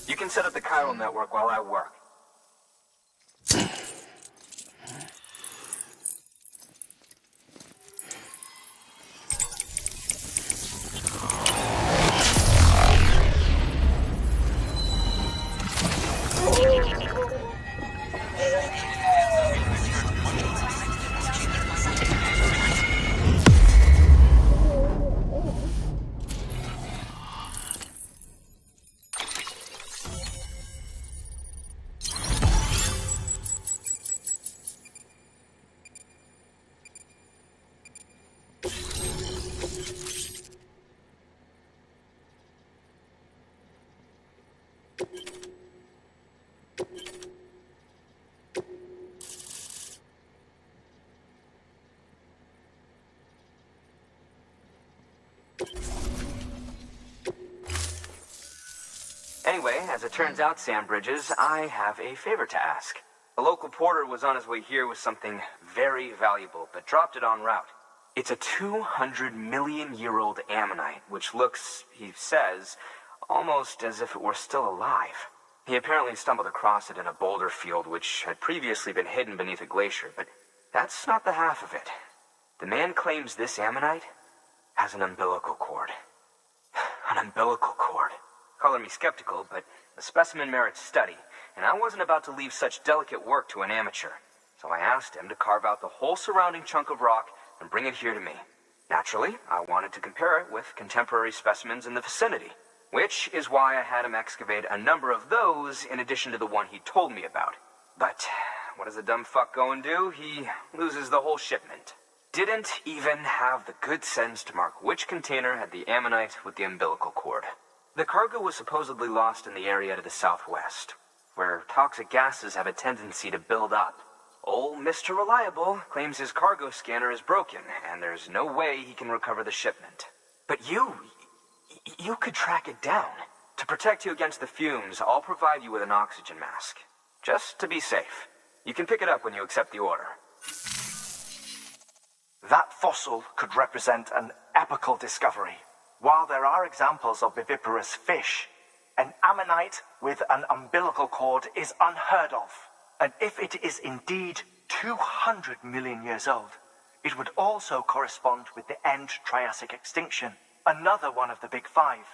You can set up the chiral network while I work. Anyway, as it turns out, Sam Bridges, I have a favor to ask. A local porter was on his way here with something very valuable, but dropped it en route. It's a 200-million-year-old ammonite, which looks, he says, almost as if it were still alive. He apparently stumbled across it in a boulder field which had previously been hidden beneath a glacier, but that's not the half of it. The man claims this ammonite has an umbilical cord. An umbilical cord. Color me skeptical, but the specimen merits study, and I wasn't about to leave such delicate work to an amateur. So I asked him to carve out the whole surrounding chunk of rock and bring it here to me. Naturally, I wanted to compare it with contemporary specimens in the vicinity, which is why I had him excavate a number of those in addition to the one he told me about. But what does a dumb fuck go and do? He loses the whole shipment. Didn't even have the good sense to mark which container had the ammonite with the umbilical cord. The cargo was supposedly lost in the area to the southwest, where toxic gases have a tendency to build up. Old Mr. Reliable claims his cargo scanner is broken, and there's no way he can recover the shipment. But you could track it down. To protect you against the fumes, I'll provide you with an oxygen mask. Just to be safe. You can pick it up when you accept the order.
That fossil could represent an epical discovery. While there are examples of viviparous fish, an ammonite with an umbilical cord is unheard of. And if it is indeed 200 million years old, it would also correspond with the end Triassic extinction, another one of the big five.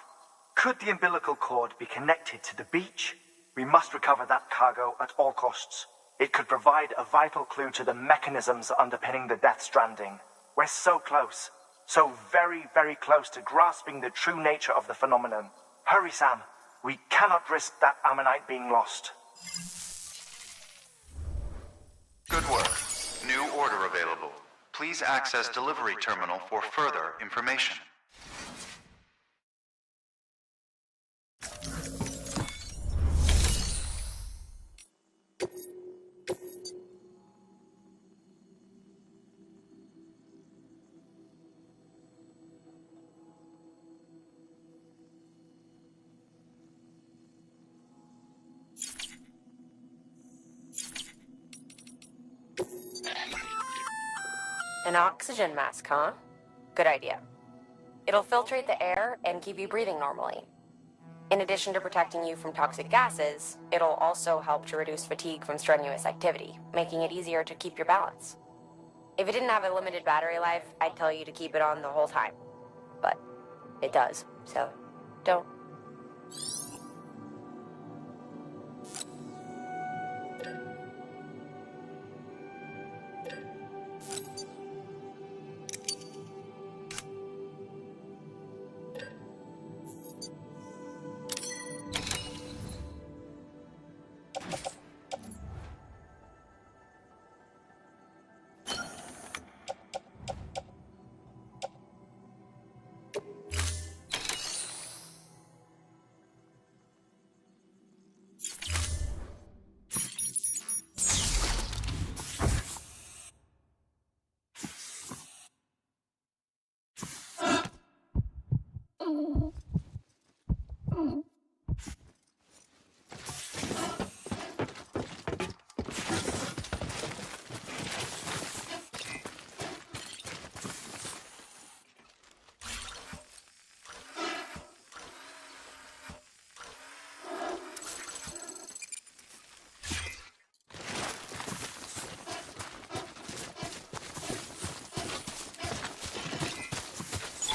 Could the umbilical cord be connected to the beach? We must recover that cargo at all costs. It could provide a vital clue to the mechanisms underpinning the Death Stranding. We're so close. So very, very close to grasping the true nature of the phenomenon. Hurry, Sam. We cannot risk that ammonite being lost.
Good work. New order available. Please access delivery terminal for further information.
An oxygen mask, huh? Good idea. It'll filtrate the air and keep you breathing normally. In addition to protecting you from toxic gases, it'll also help to reduce fatigue from strenuous activity, making it easier to keep your balance. If it didn't have a limited battery life, I'd tell you to keep it on the whole time. But it does, so Don't.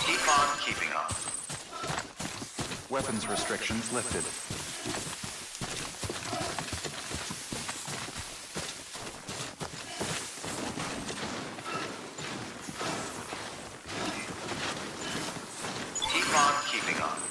Keep on keeping on. Weapons restrictions lifted. Keep on keeping on.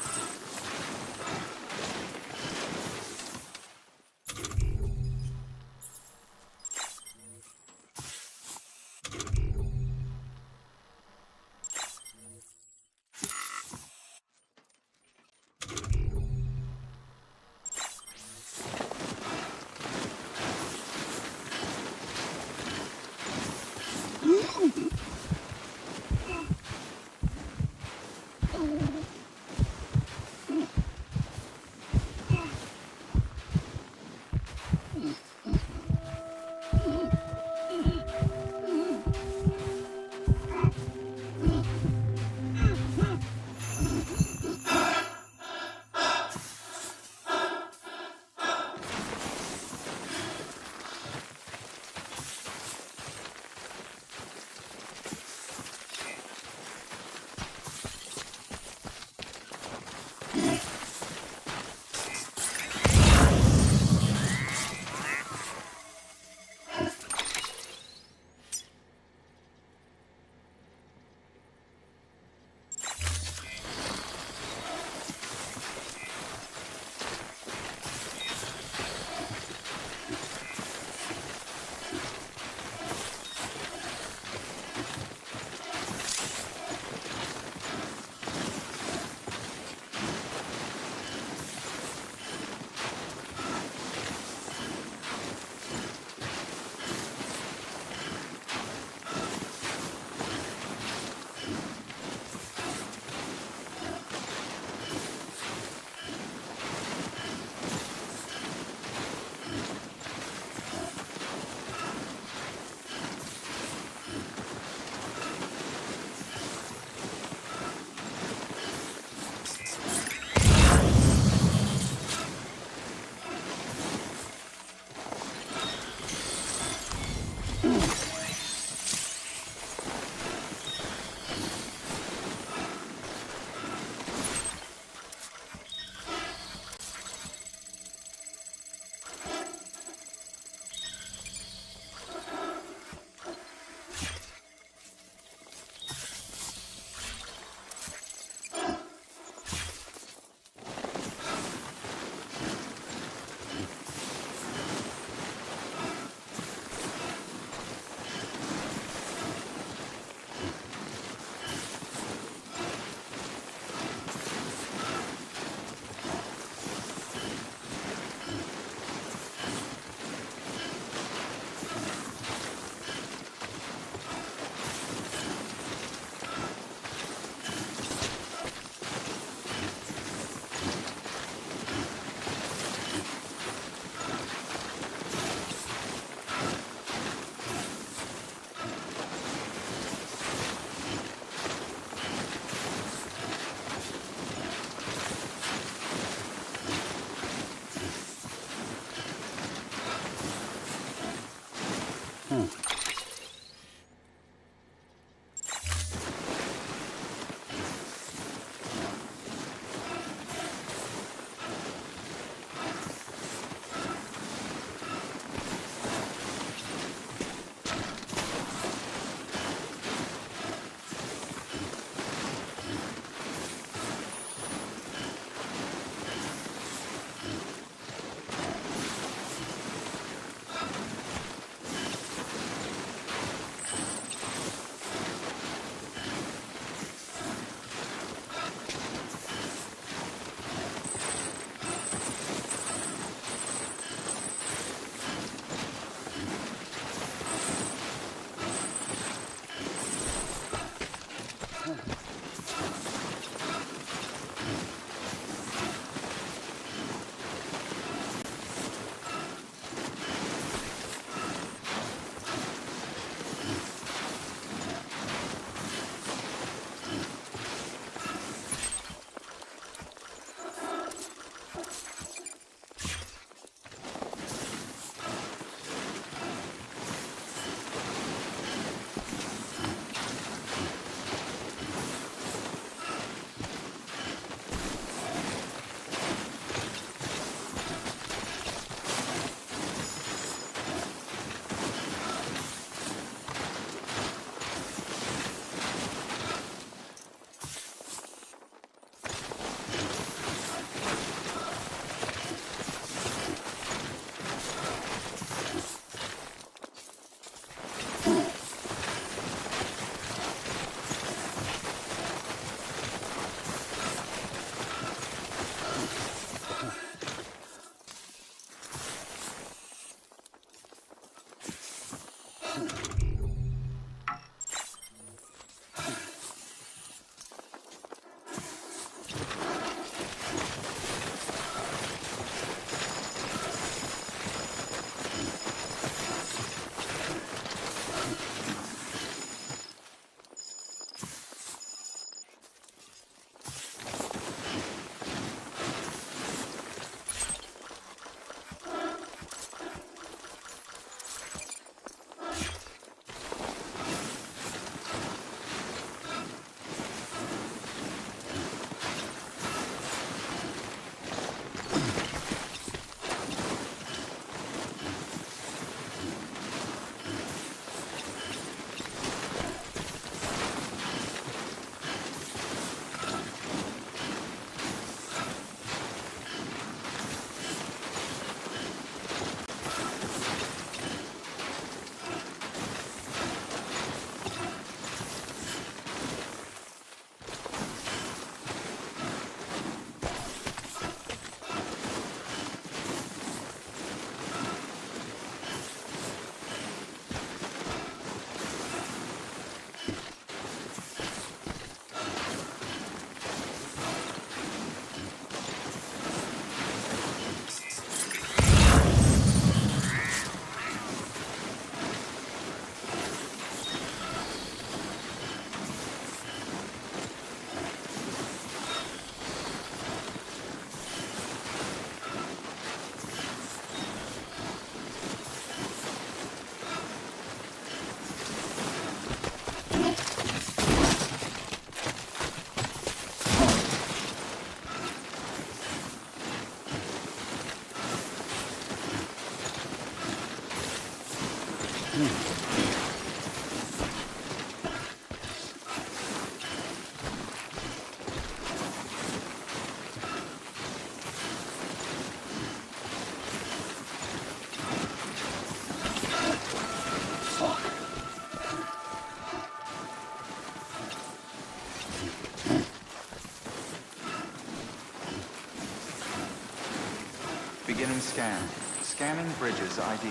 Beginning scan. Scanning bridges ID.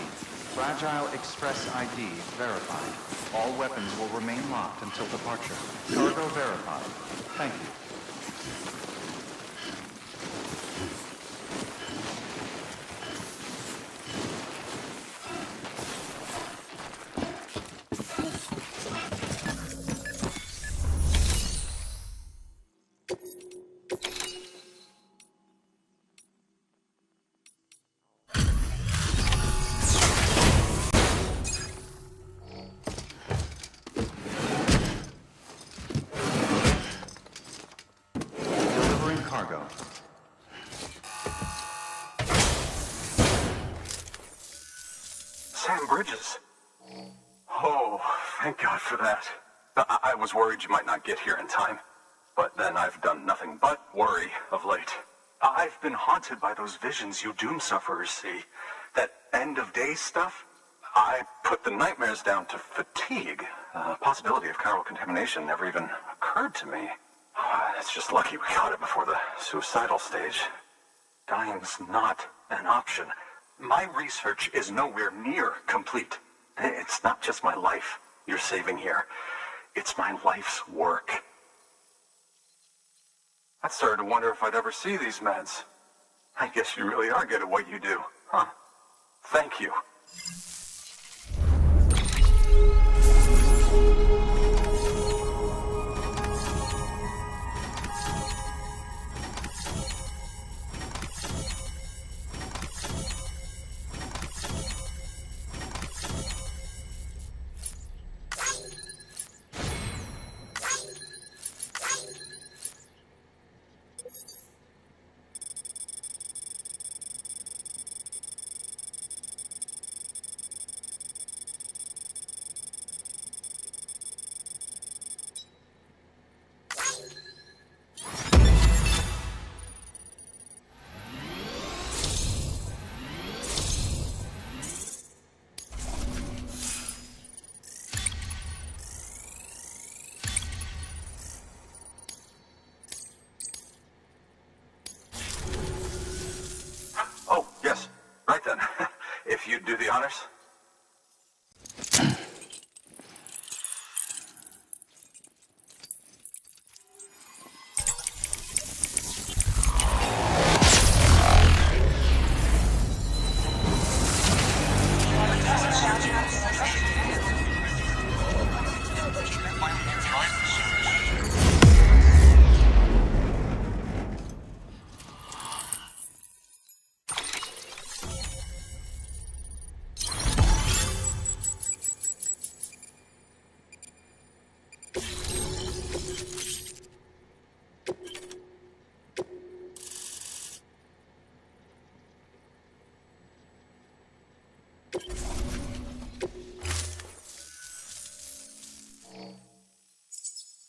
Fragile Express ID verified. All weapons will remain locked until departure. Cargo verified. Thank you. Delivering cargo.
Sam Bridges. Oh, thank God for that. I was worried you might not get here in time. But then I've done nothing but worry of late. I've been haunted by those visions you doom sufferers see. That end of days stuff. I put the nightmares down to fatigue. Possibility of chiral contamination never even occurred to me. It's just lucky we caught it before the suicidal stage. Dying's not an option. My research is nowhere near complete. It's not just my life you're saving here. It's my life's work. I started to wonder if I'd ever see these meds. I guess you really are good at what you do, huh? Thank you. Oh, yes. Right then. If you'd do the honors.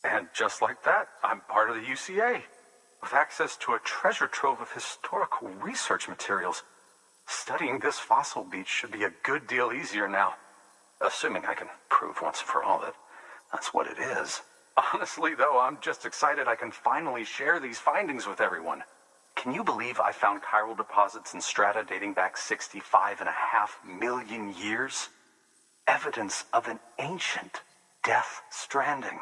And just like that, I'm part of the UCA, with access to a treasure trove of historical research materials. Studying this fossil beach should be a good deal easier now, assuming I can prove once for all that that's what it is. Honestly, though, I'm just excited I can finally share these findings with everyone. Can you believe I found chiral deposits in strata dating back 65.5 million years? Evidence of an ancient death stranding.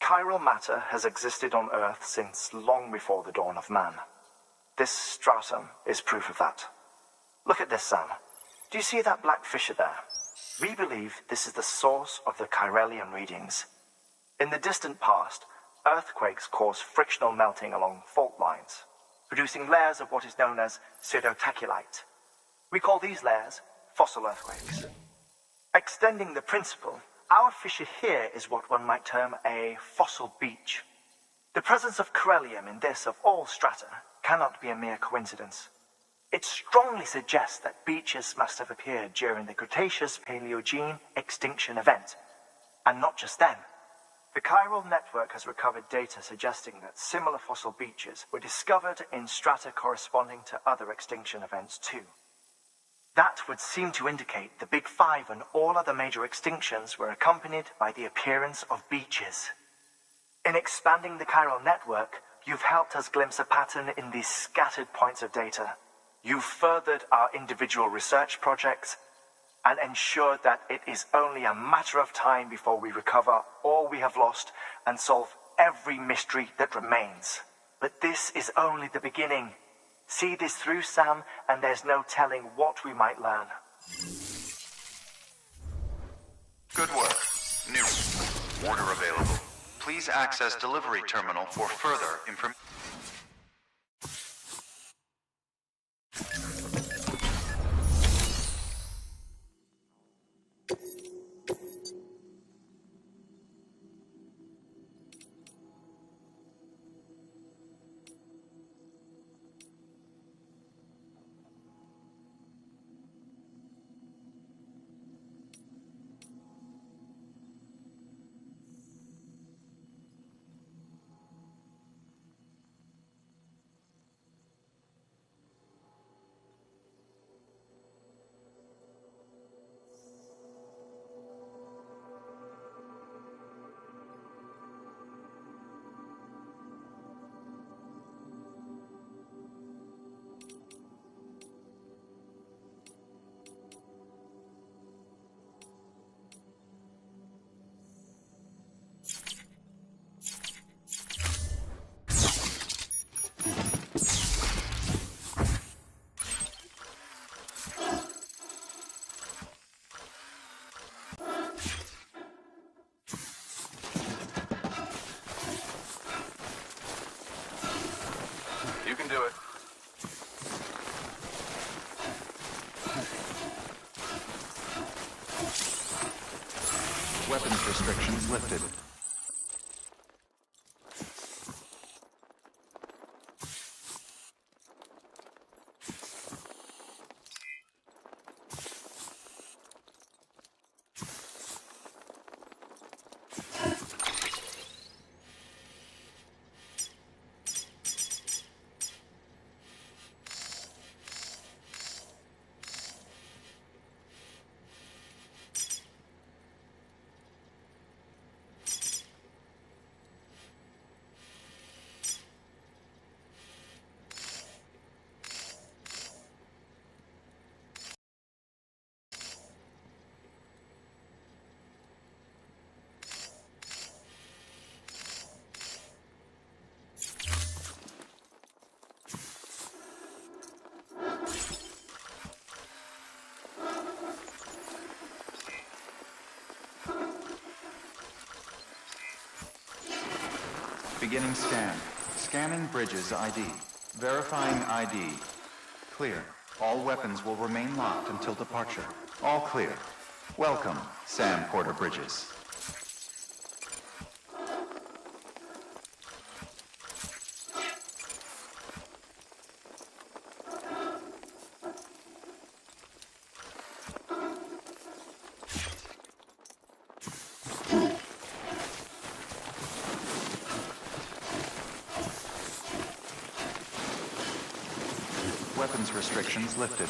Chiral matter has existed on Earth since long before the dawn of man. This stratum is proof of that. Look at this, Sam. Do you see that black fissure there? We believe this is the source of the chiralium readings. In the distant past, earthquakes caused frictional melting along fault lines, producing layers of what is known as pseudotachylite. We call these layers fossil earthquakes. Extending the principle, our fissure here is what one might term a fossil beach. The presence of chiralium in this of all strata cannot be a mere coincidence. It strongly suggests that beaches must have appeared during the Cretaceous-Paleogene extinction event. And not just then. The chiral network has recovered data suggesting that similar fossil beaches were discovered in strata corresponding to other extinction events too. That would seem to indicate the Big Five and all other major extinctions were accompanied by the appearance of beaches. In expanding the chiral network, you've helped us glimpse a pattern in these scattered points of data. You've furthered our individual research projects and ensured that it is only a matter of time before we recover all we have lost and solve every mystery that remains. But this is only the beginning. See this through, Sam, and there's no telling what we might learn.
Good work. New. Order available. Please access delivery terminal for further information.
You can do it.
Weapons restrictions lifted. Beginning scan. Scanning bridges ID. Verifying ID. Clear. All weapons will remain locked until departure. All clear. Welcome, Sam Porter Bridges. Weapons restrictions lifted.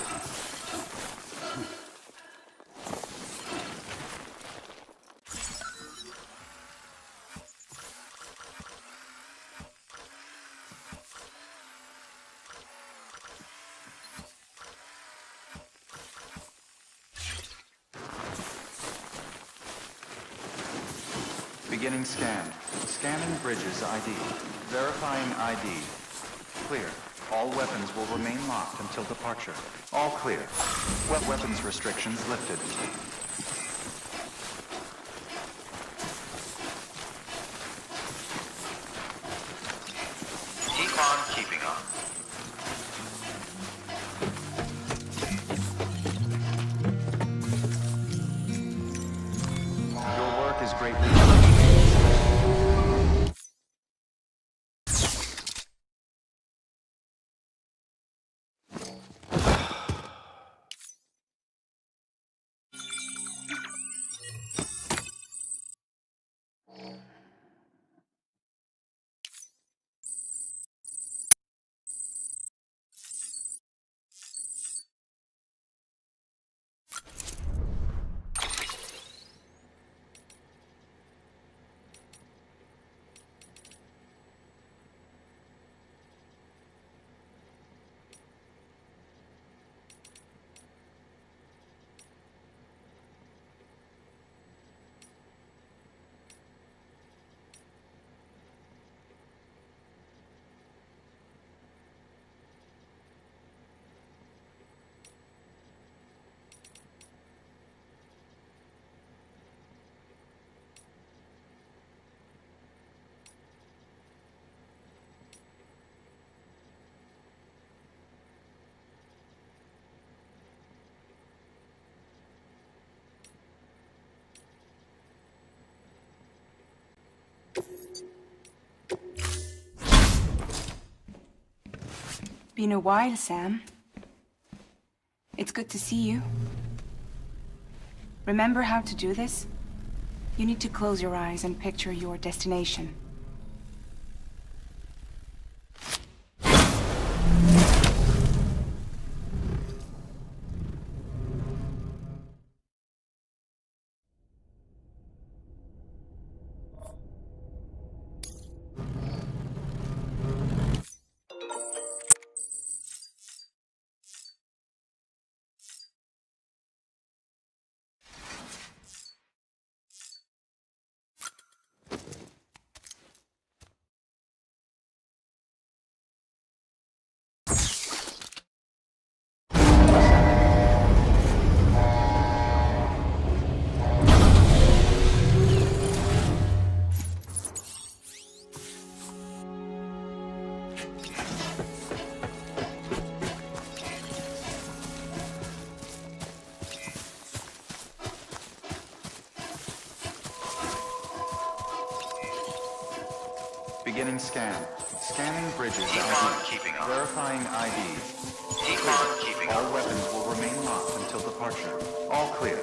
Beginning scan. Scanning bridges ID. Verifying ID. Clear. All weapons will remain locked until departure. All clear. Weapons restrictions lifted. Keep on keeping on. Your work is greatly appreciated.
Been a while, Sam. It's good to see you. Remember how to do this? You need to close your eyes and picture your destination.
Beginning scan. Scanning bridges
Keep
ID.
on keeping on.
Verifying ID.
Keep on keeping
All
on.
weapons will remain locked until departure. All clear.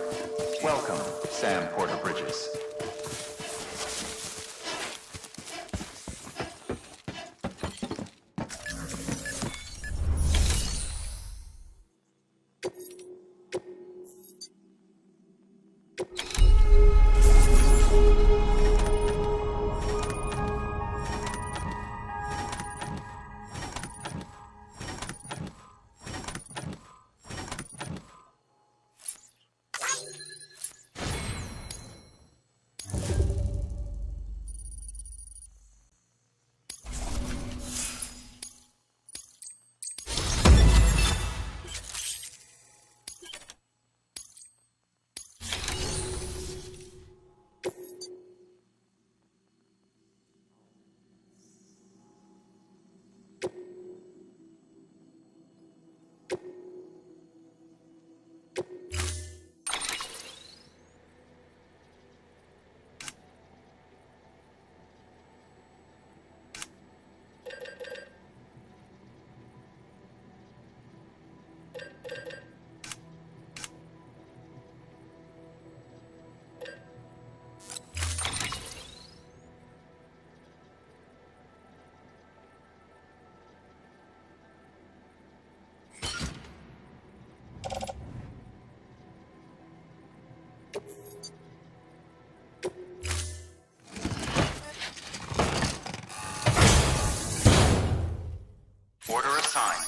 Welcome, Sam Porter Bridges. Order assigned.